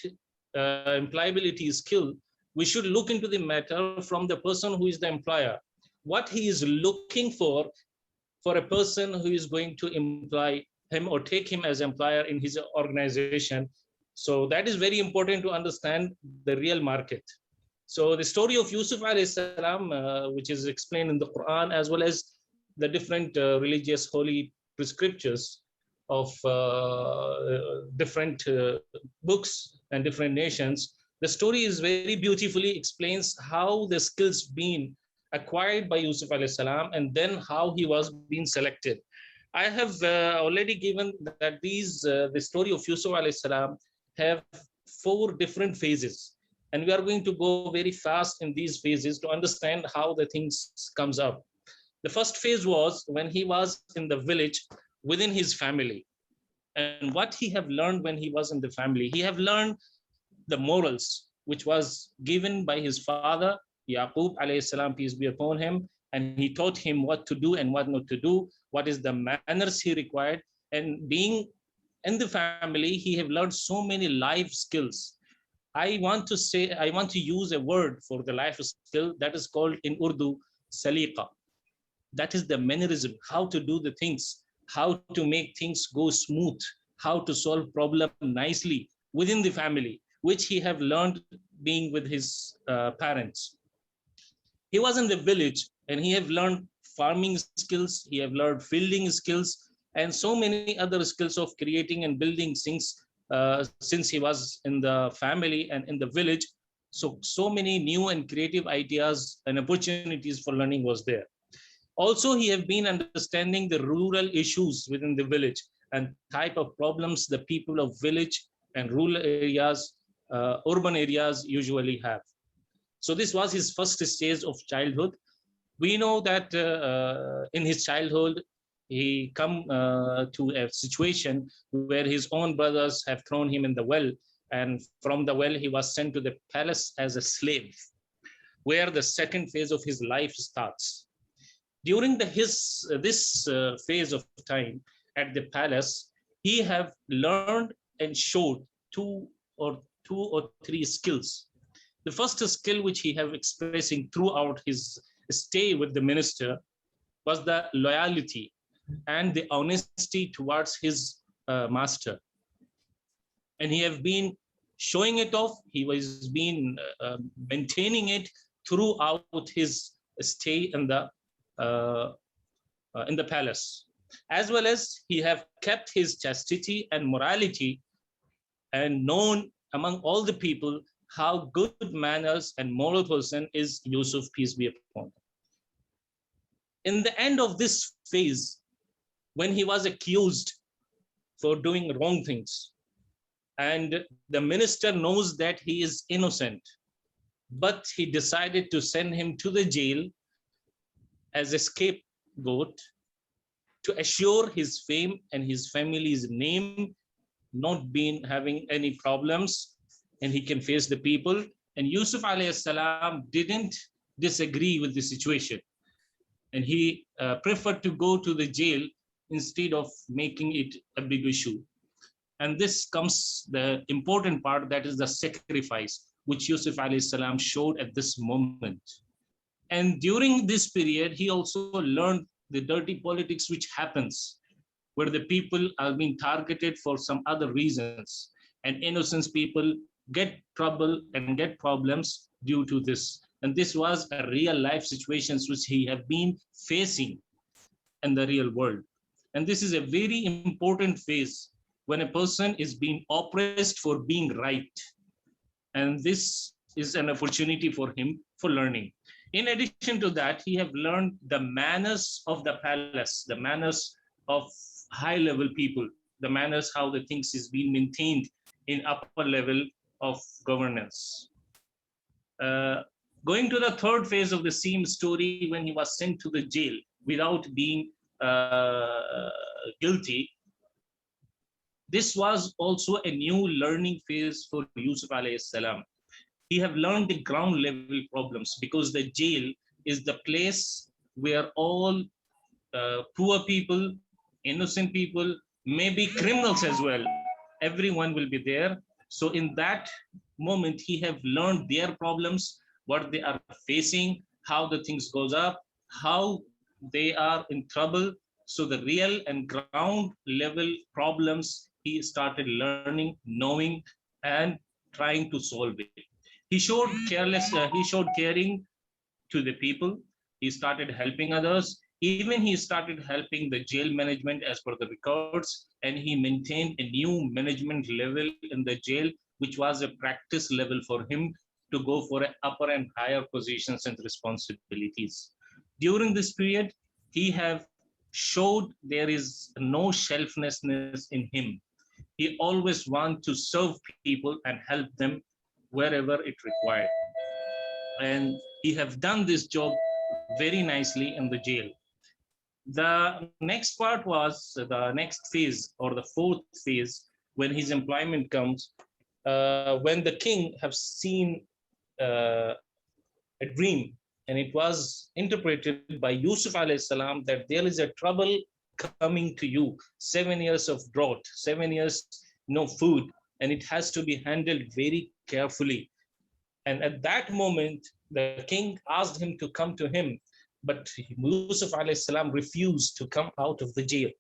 employability skill, we should look into the matter from the person who is the employer. What he is looking for a person who is going to employ him or take him as employer in his organization. So that is very important to understand the real market. So the story of Yusuf alayhi salam, which is explained in the Quran, as well as the different religious holy scriptures of different books and different nations, the story is very beautifully explains how the skills been acquired by Yusuf alayhi salam and then how he was being selected. I have already given that the story of Yusuf alayhi salam have 4 different phases, and we are going to go very fast in these phases to understand how the things comes up. The first phase was when he was in the village within his family, and what he have learned when he was in the family. He have learned the morals which was given by his father Yaqub alayhi salam, peace be upon him, and he taught him what to do and what not to do, what is the manners he required. And being in the family, he have learned so many life skills. I want to use a word for the life skill that is called in Urdu saliqa. That is the mannerism, how to do the things, how to make things go smooth, how to solve problem nicely within the family, which he have learned being with his parents. He was in the village and he have learned farming skills, he have learned fielding skills, and so many other skills of creating and building things since he was in the family and in the village. So many new and creative ideas and opportunities for learning was there. Also, he have been understanding the rural issues within the village and type of problems the people of village and rural areas, urban areas usually have. So this was his first stage of childhood. We know that in his childhood, he come to a situation where his own brothers have thrown him in the well, and from the well he was sent to the palace as a slave, where the second phase of his life starts. During this phase of time at the palace, he have learned and showed two or three skills. The first skill which he have expressing throughout his stay with the minister was the loyalty and the honesty towards his master. And he have been showing it off. He was been maintaining it throughout his stay in the palace, as well as he have kept his chastity and morality and known among all the people how good manners and moral person is Yusuf, peace be upon him. In the end of this phase, when he was accused for doing wrong things, and the minister knows that he is innocent, but he decided to send him to the jail as a scapegoat to assure his fame and his family's name not being having any problems, and he can face the people. And Yusuf alayhi salam didn't disagree with the situation, and he preferred to go to the jail instead of making it a big issue. And this comes the important part, that is the sacrifice which Yusuf alayhi salam showed at this moment. And during this period, he also learned the dirty politics which happens, where the people are being targeted for some other reasons, and innocent people get trouble and get problems due to this. And this was a real life situations which he have been facing in the real world. And this is a very important phase when a person is being oppressed for being right. And this is an opportunity for him for learning. In addition to that, he have learned the manners of the palace, the manners of high level people, the manners, how the things is being maintained in upper level of governance. Going to the third phase of the same story, when he was sent to the jail without being guilty, this was also a new learning phase for Yusuf alayhi salam. He have learned the ground level problems, because the jail is the place where all poor people, innocent people, maybe criminals as well, everyone will be there. So in that moment, he have learned their problems, what they are facing, how the things goes up, how they are in trouble. So the real and ground level problems he started learning, knowing, and trying to solve it. He showed he showed caring to the people. He started helping others. Even he started helping the jail management as per the records, and he maintained a new management level in the jail, which was a practice level for him to go for upper and higher positions and responsibilities. During this period, he have showed there is no selflessness in him. He always want to serve people and help them wherever it required. And he have done this job very nicely in the jail. The next part was the next phase, or the fourth phase, when his employment comes, when the king have seen a dream, and it was interpreted by Yusuf alayhi salam that there is a trouble coming to you, 7 years of drought, 7 years no food, and it has to be handled very carefully. And at that moment, the king asked him to come to him, but Yusuf alayhi salam refused to come out of the jail.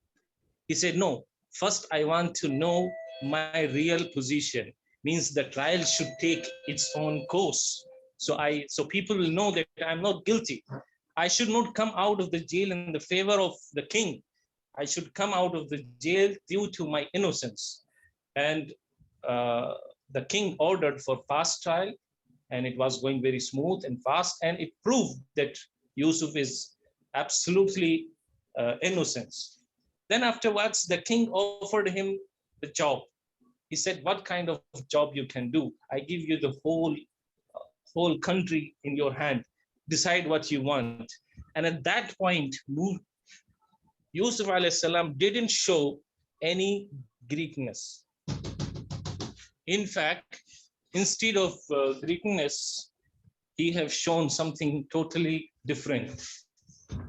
He said, no, first I want to know my real position. Means the trial should take its own course. So people will know that I'm not guilty. I should not come out of the jail in the favor of the king. I should come out of the jail due to my innocence. And the king ordered for fast trial, and it was going very smooth and fast, and it proved that Yusuf is absolutely innocent. Then afterwards, the king offered him the job. He said, what kind of job you can do? I give you the whole country in your hand. Decide what you want. And at that point, Yusuf alayhi salam didn't show any Greekness. In fact, instead of Greekness, he have shown something totally different.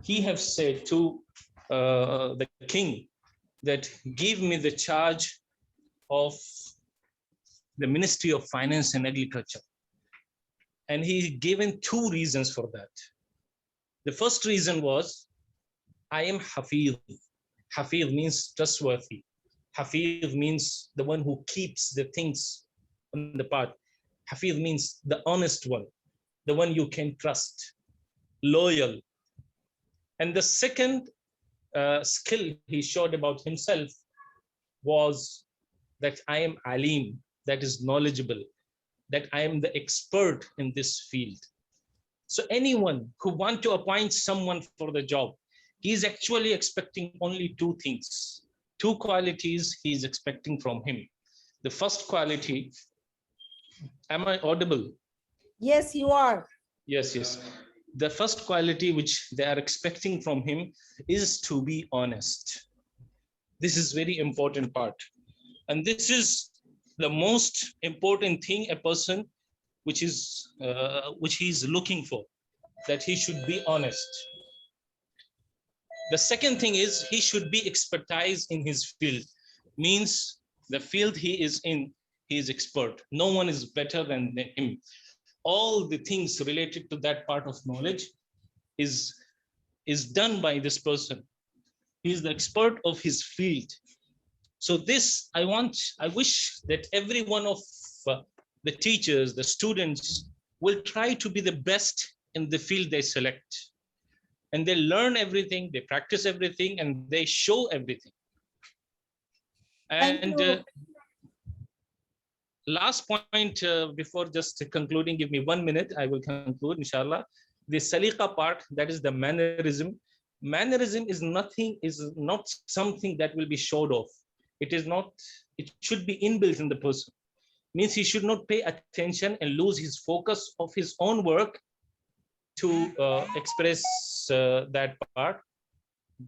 He have said to the king that give me the charge of the Ministry of Finance and Agriculture. And he given two reasons for that. The first reason was, I am Hafiz. Hafiz means trustworthy. Hafiz means the one who keeps the things on the part. Hafiz means the honest one, the one you can trust, loyal. And the second skill he showed about himself was that I am alim, that is knowledgeable, that I am the expert in this field. So anyone who wants to appoint someone for the job, he is actually expecting only two things, two qualities he is expecting from him. The first quality, am I audible? Yes, you are. Yes, yes. The first quality which they are expecting from him is to be honest. This is very important part. And this is the most important thing a person which he is looking for, that he should be honest. The second thing is he should be expertise in his field. Means the field he is in, he is expert. No one is better than him. All the things related to that part of knowledge is done by this person. He is the expert of his field. So this, I wish that every one of the teachers, the students will try to be the best in the field they select. And they learn everything, they practice everything, and they show everything. And last point, before just concluding, give me 1 minute, I will conclude, inshallah. The salika part, that is the mannerism. Mannerism is not something that will be showed off. It is not, it should be inbuilt in the person. Means he should not pay attention and lose his focus of his own work to express that part.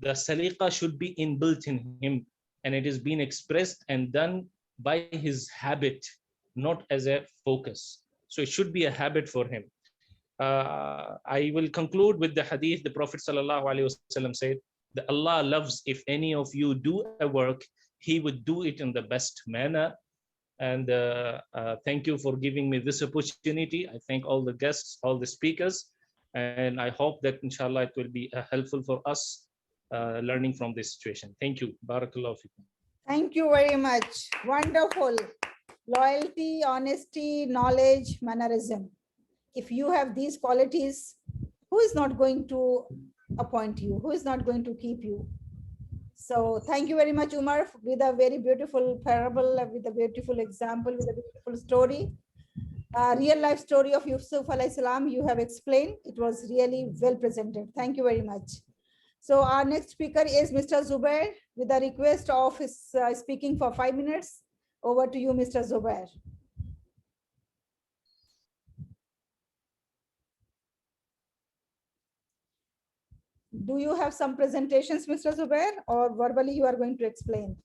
The salika should be inbuilt in him, and it is being expressed and done by his habit, not as a focus. So it should be a habit for him. I will conclude with the hadith. The Prophet ﷺ said that Allah loves if any of you do a work, he would do it in the best manner. And thank you for giving me this opportunity. I thank all the guests, all the speakers, and I hope that inshallah it will be helpful for us learning from this situation. Thank you. Barakallahu fikum. Thank you very much. Wonderful. loyalty, honesty, knowledge, mannerism. If you have these qualities, who is not going to appoint you? Who is not going to keep you? So thank you very much, Umar, with a very beautiful parable, with a beautiful example, with a beautiful story. Real life story of Yusuf alayhi salam you have explained. It was really well presented. Thank you very much. So our next speaker is Mr. Zubair with a request of his speaking for 5 minutes. Over to you, Mr. Zubair. Do you have some presentations, Mr. Zubair, or verbally you are going to explain?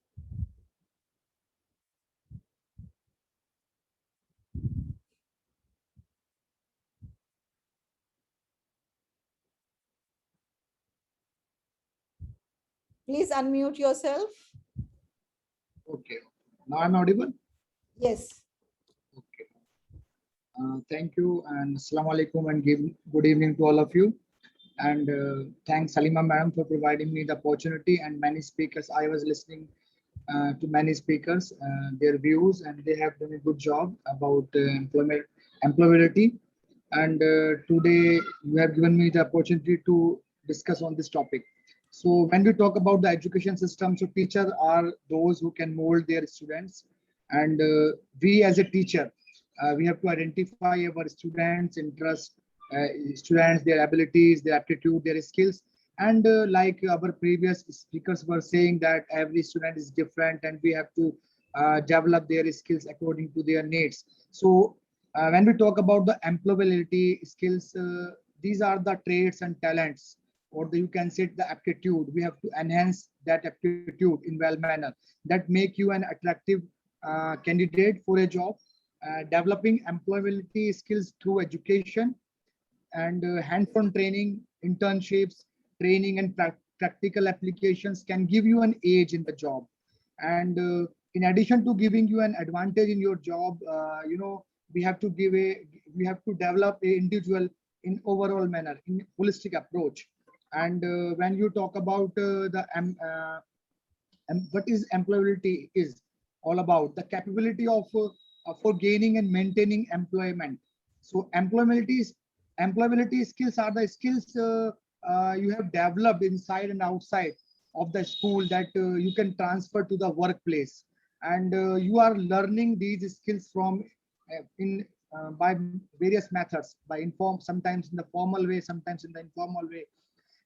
Please unmute yourself. Okay. Now I'm audible? Yes. Okay. Thank you and Assalamu alaikum and good evening to all of you. And thanks Salima madam for providing me the opportunity and many speakers. I was listening to many speakers, their views, and they have done a good job about employability. And today you have given me the opportunity to discuss on this topic. So when we talk about the education system, so teachers are those who can mold their students, and we as a teacher, we have to identify our students' interests, students, their abilities, their aptitude, their skills. And like our previous speakers were saying that every student is different and we have to develop their skills according to their needs. So when we talk about the employability skills, these are the traits and talents, or you can say the aptitude. We have to enhance that aptitude in well manner that make you an attractive candidate for a job. Developing employability skills through education and hands-on training, internships, training, and practical applications can give you an edge in the job. And in addition to giving you an advantage in your job, we have to develop a individual in overall manner, in holistic approach. And when you talk about what is employability is all about, the capability of for gaining and maintaining employment. So employability skills are the skills you have developed inside and outside of the school that you can transfer to the workplace, and you are learning these skills from by various methods, by sometimes in the formal way, sometimes in the informal way.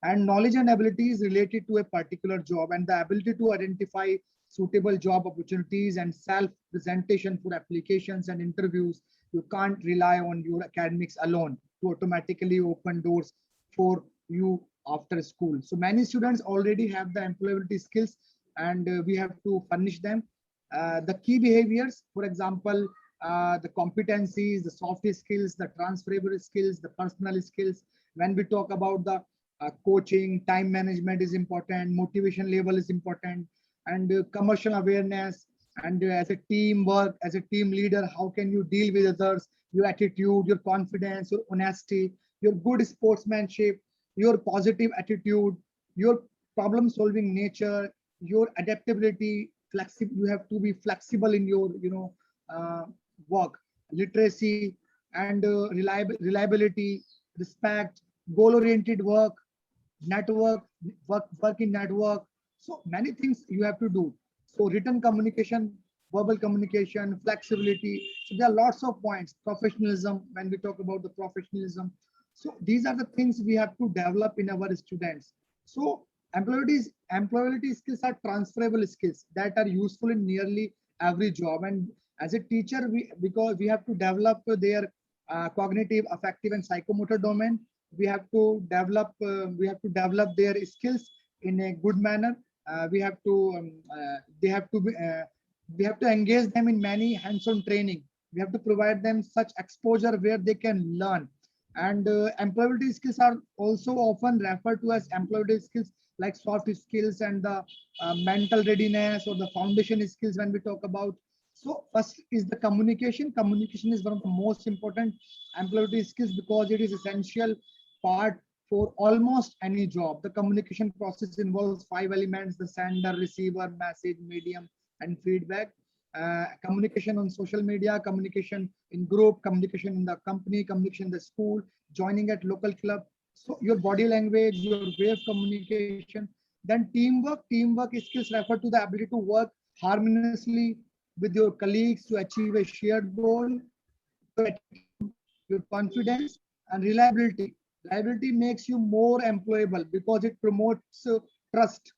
And knowledge and ability is related to a particular job, and the ability to identify suitable job opportunities and self-presentation for applications and interviews. You can't rely on your academics alone to automatically open doors for you after school. So many students already have the employability skills, and we have to furnish them. The key behaviors, for example, the competencies, the soft skills, the transferable skills, the personal skills. When we talk about the coaching, time management is important, motivation level is important, and commercial awareness, and as a teamwork, as a team leader, how can you deal with others, your attitude, your confidence, your honesty, your good sportsmanship, your positive attitude, your problem solving nature, your adaptability, flexible. You have to be flexible in your work, literacy, and reliability, respect, goal oriented work, work in network. So many things you have to do. So written communication, verbal communication, flexibility. So there are lots of points. Professionalism, when we talk about the professionalism. So these are the things we have to develop in our students. So employability skills are transferable skills that are useful in nearly every job. And as a teacher, because we have to develop their cognitive, affective, and psychomotor domain. We have to develop their skills in a good manner. We have to engage them in many hands-on training. We have to provide them such exposure where they can learn. And employability skills are also often referred to as employability skills, like soft skills and the mental readiness or the foundation skills when we talk about. So first is the communication. Communication is one of the most important employability skills because it is essential part for almost any job. The communication process involves 5 elements: the sender, receiver, message, medium, and feedback. communication on social media, communication in group, communication in the company, communication in the school, joining at local club. So your body language, your way of communication. Then teamwork skills refer to the ability to work harmoniously with your colleagues to achieve a shared goal. Your attitude, your confidence, and reliability. Reliability makes you more employable because it promotes trust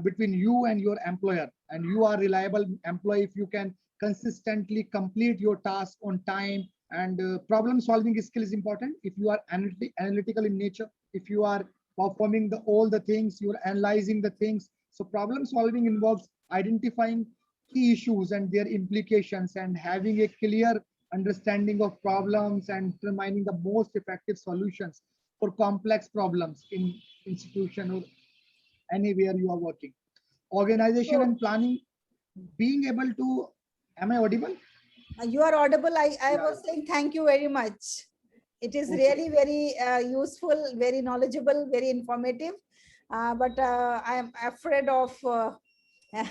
between you and your employer. And you are reliable employee if you can consistently complete your task on time. And problem solving skill is important if you are analytical in nature, if you are performing all the things, you're analyzing the things. So problem solving involves identifying key issues and their implications and having a clear understanding of problems and determining the most effective solutions for complex problems in institution or anywhere you are working. Organization and planning, being able to, am I audible? You are audible. I Yeah. was saying thank you very much. It is Okay. really very useful, very knowledgeable, very informative. But I am afraid of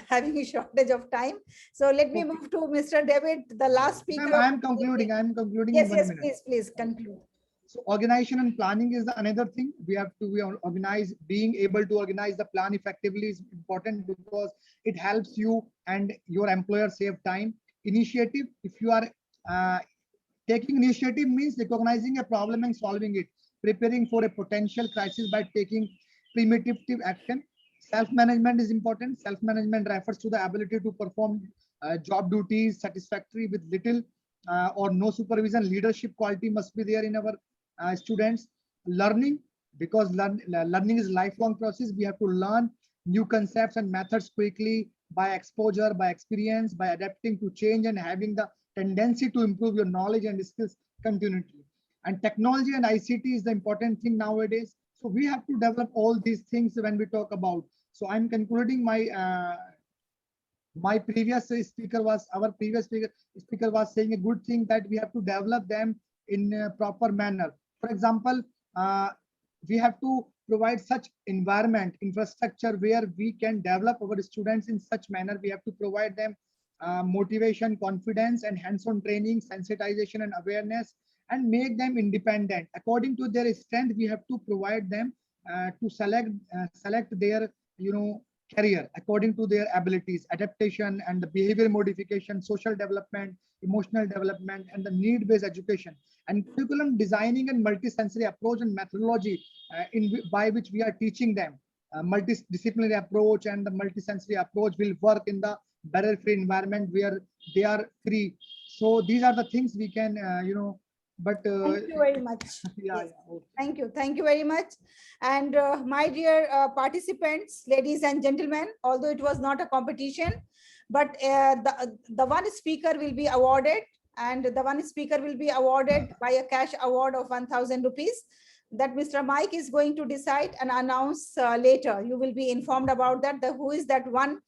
having a shortage of time. So let me move to Mr. David, the last speaker. I am concluding Yes, in 1 yes, minute. please conclude. So organization and planning is another thing. We have to organize. Being able to organize the plan effectively is important because it helps you and your employer save time. Initiative, if you are taking initiative means recognizing a problem and solving it, preparing for a potential crisis by taking primitive action. Self-management is important. Self-management refers to the ability to perform job duties satisfactory with little or no supervision. Leadership quality must be there in our students. Learning, because learning is a lifelong process. We have to learn new concepts and methods quickly by exposure, by experience, by adapting to change and having the tendency to improve your knowledge and skills continually. And technology and ICT is the important thing nowadays. So we have to develop all these things when we talk about. So I'm concluding my our previous speaker was saying a good thing that we have to develop them in a proper manner. For example, we have to provide such environment infrastructure where we can develop our students in such manner. We have to provide them motivation, confidence, and hands-on training, sensitization and awareness, and make them independent according to their strength. We have to provide them to select their career according to their abilities, adaptation and the behavior modification, social development, emotional development, and the need-based education. And curriculum designing and multisensory approach and methodology by which we are teaching them. Multidisciplinary approach and the multisensory approach will work in the barrier-free environment where they are free. So these are the things we can, but thank you very much. yeah, Yes. yeah, okay. Thank you very much. And my dear participants, ladies and gentlemen, although it was not a competition, but the one speaker will be awarded, and the one speaker will be awarded by a cash award of 1,000 rupees that Mr. Mike is going to decide and announce later. You will be informed about that, who is that one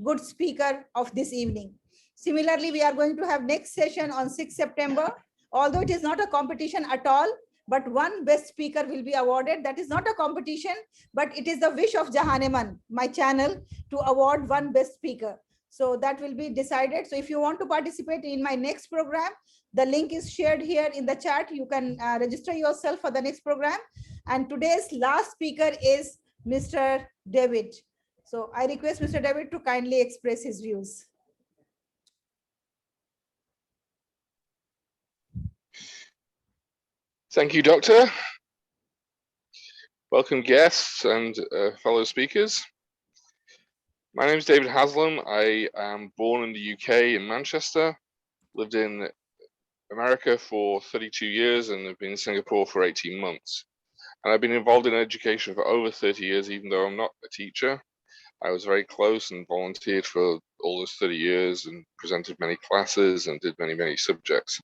good speaker of this evening. Similarly, we are going to have next session on 6th September. Although it is not a competition at all, but one best speaker will be awarded. That is not a competition, but it is the wish of JAHAN-E, my channel, to award one best speaker. So that will be decided. So if you want to participate in my next program, the link is shared here in the chat. You can register yourself for the next program. And today's last speaker is Mr. David. So I request Mr. David to kindly express his views. Thank you, Doctor. Welcome guests and fellow speakers. My name is David Haslam. I am born in the UK in Manchester, lived in America for 32 years and have been in Singapore for 18 months. And I've been involved in education for over 30 years, even though I'm not a teacher. I was very close and volunteered for all those 30 years and presented many classes and did many subjects.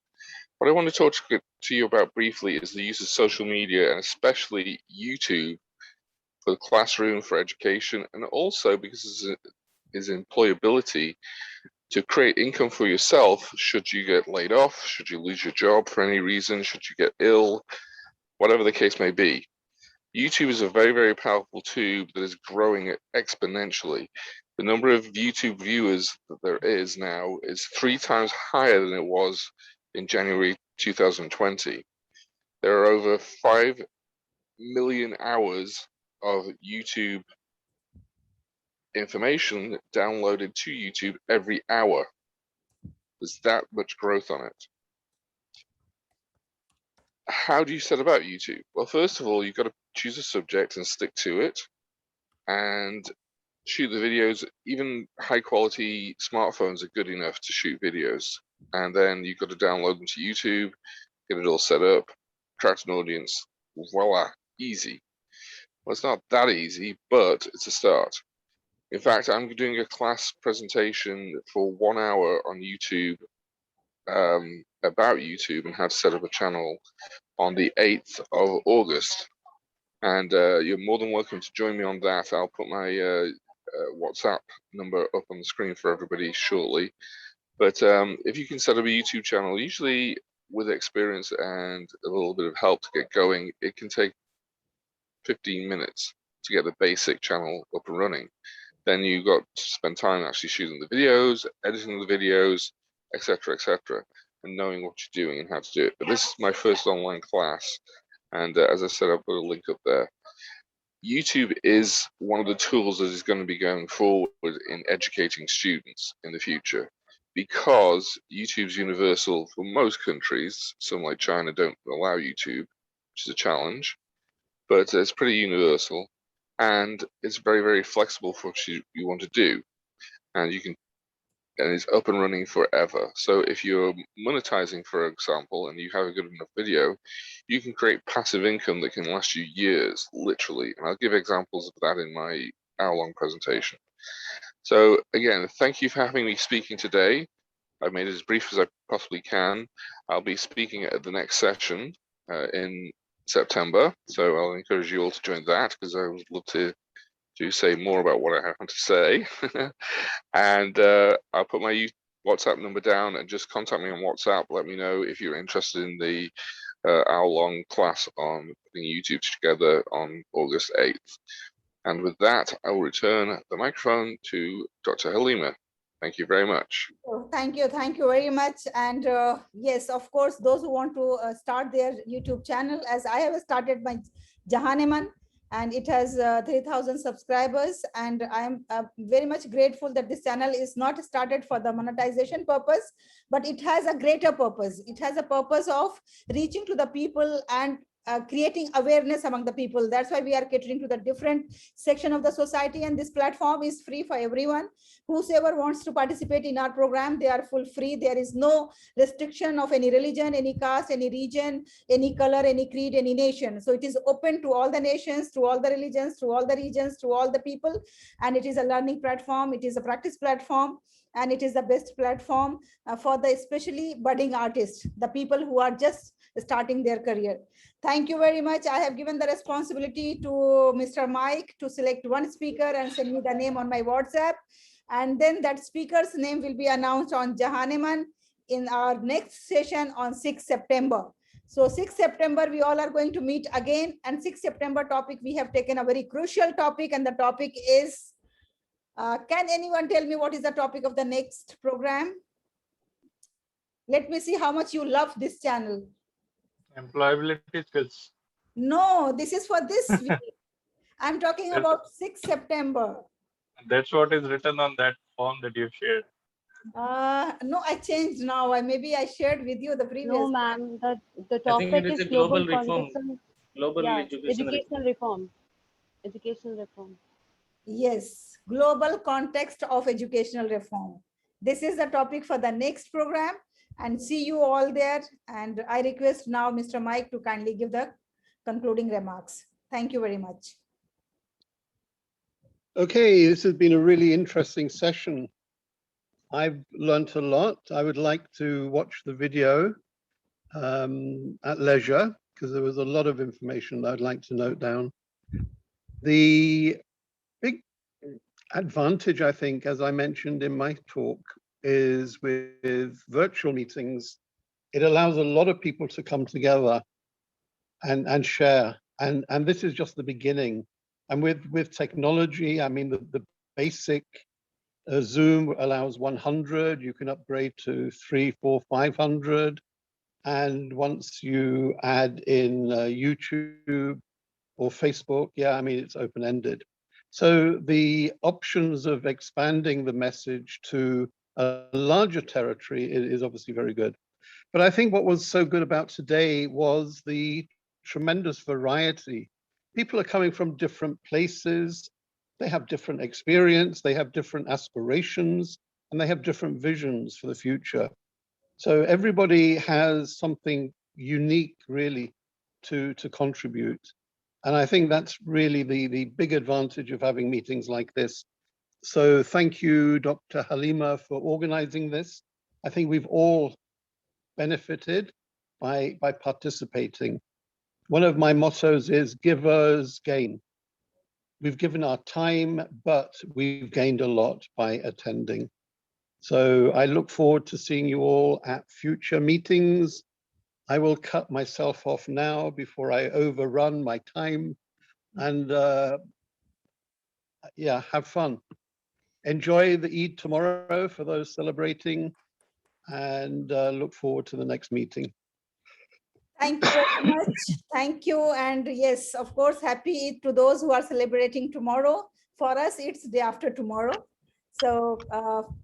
What I want to talk to you about briefly is the use of social media and especially YouTube for the classroom, for education, and also because is employability to create income for yourself should you get laid off, should you lose your job for any reason, should you get ill, whatever the case may be. YouTube is a very powerful tool that is growing exponentially. The number of YouTube viewers that there is now is 3 times higher than it was in January 2020. There are over 5 million hours of YouTube information downloaded to YouTube every hour. There's that much growth on it. How do you set about YouTube? Well, first of all, you've got to choose a subject and stick to it and shoot the videos. Even high quality smartphones are good enough to shoot videos. And then you've got to download them to YouTube, get it all set up, attract an audience. Voila, easy. Well, it's not that easy, but it's a start. In fact, I'm doing a class presentation for 1 hour on YouTube about YouTube and how to set up a channel on the 8th of August. And you're more than welcome to join me on that. I'll put my WhatsApp number up on the screen for everybody shortly. But if you can set up a YouTube channel, usually with experience and a little bit of help to get going, it can take 15 minutes to get the basic channel up and running. Then you've got to spend time actually shooting the videos, editing the videos, etc., and knowing what you're doing and how to do it. But this is my first online class, and as I said, I'll put a link up there. YouTube is one of the tools that is going to be going forward in educating students in the future, because YouTube's universal for most countries. Some like China don't allow YouTube, which is a challenge, but it's pretty universal, and it's very, very flexible for what you want to do, and it's up and running forever. So if you're monetizing, for example, and you have a good enough video, you can create passive income that can last you years, literally. And I'll give examples of that in my hour-long presentation. So again, thank you for having me speaking today. I've made it as brief as I possibly can. I'll be speaking at the next session in September. So I'll encourage you all to join that, because I would love to say more about what I have to say. And I'll put my WhatsApp number down, and just contact me on WhatsApp. Let me know if you're interested in the hour-long class on putting YouTube together on August 8th. And with that, I will return the microphone to Dr. Halima. Thank you very much. Oh, thank you very much. And yes, of course, those who want to start their YouTube channel, as I have started my JAHAN-E, and it has 3,000 subscribers, and I am very much grateful that this channel is not started for the monetization purpose, but it has a greater purpose. It has a purpose of reaching to the people and creating awareness among the people. That's why we are catering to the different section of the society, and this platform is free for everyone. Whosoever wants to participate in our program, they are full free. There is no restriction of any religion, any caste, any region, any color, any creed, any nation. So it is open to all the nations, to all the religions, to all the regions, to all the people. And it is a learning platform. It is a practice platform. And it is the best platform for the especially budding artists, the people who are just starting their career. Thank you very much. I have given the responsibility to Mr. Mike to select one speaker and send me the name on my WhatsApp. And then that speaker's name will be announced on JAHAN-E in our next session on 6th September. So 6th September, we all are going to meet again. And 6th September topic, we have taken a very crucial topic, and the topic is, can anyone tell me what is the topic of the next program? Let me see how much you love this channel. Employability skills. No, this is for this week. I'm talking about 6th September. That's what is written on that form that you've shared. No, I changed now. Maybe I shared with you the previous. No, ma'am. The I think topic it is is a global global reform. context. Global Yeah, educational educational reform. Educational reform. Yes, global context of educational reform. This is the topic for the next program, and see you all there. And I request now Mr. Mike to kindly give the concluding remarks. Thank you very much. Okay, this has been a really interesting session. I've learned a lot. I would like to watch the video at leisure, because there was a lot of information that I'd like to note down. The big advantage, I think, as I mentioned in my talk, is with virtual meetings, it allows a lot of people to come together and share. And this is just the beginning. And with technology, I mean, the basic Zoom allows 100. You can upgrade to 300, 400, 500. And once you add in YouTube or Facebook, yeah, I mean, it's open-ended. So the options of expanding the message to a larger territory is obviously very good. But I think what was so good about today was the tremendous variety. People are coming from different places. They have different experience, they have different aspirations, and they have different visions for the future. So everybody has something unique really to contribute. And I think that's really the big advantage of having meetings like this. So thank you, Dr. Halima, for organizing this. I think we've all benefited by participating. One of my mottos is givers gain. We've given our time, but we've gained a lot by attending. So I look forward to seeing you all at future meetings. I will cut myself off now before I overrun my time, and yeah, have fun. Enjoy the Eid tomorrow for those celebrating, and look forward to the next meeting. Thank you very much. Thank you. And yes, of course, happy Eid to those who are celebrating tomorrow. For us, it's day after tomorrow. So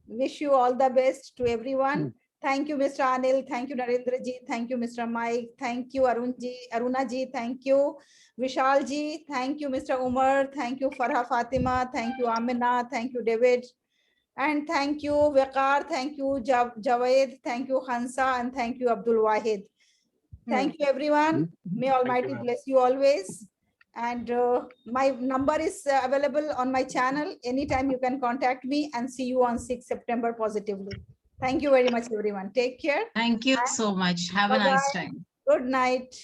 wish you all the best to everyone. Thank you, Mr. Anil. Thank you, Narendra ji. Thank you, Mr. Mike. Thank you, Aruna ji. Thank you, Vishal ji. Thank you, Mr. Umar. Thank you, Farha Fatima. Thank you, Amina. Thank you, David. And thank you, Waqar. Thank you, Javed. Thank you, Hansa. And thank you, Abdul Wahid. Thank you, everyone. May Almighty bless you always. And my number is available on my channel. Anytime you can contact me, and see you on 6th September positively. Thank you very much, everyone. Take care. Thank you so much. Have a nice time. Good night.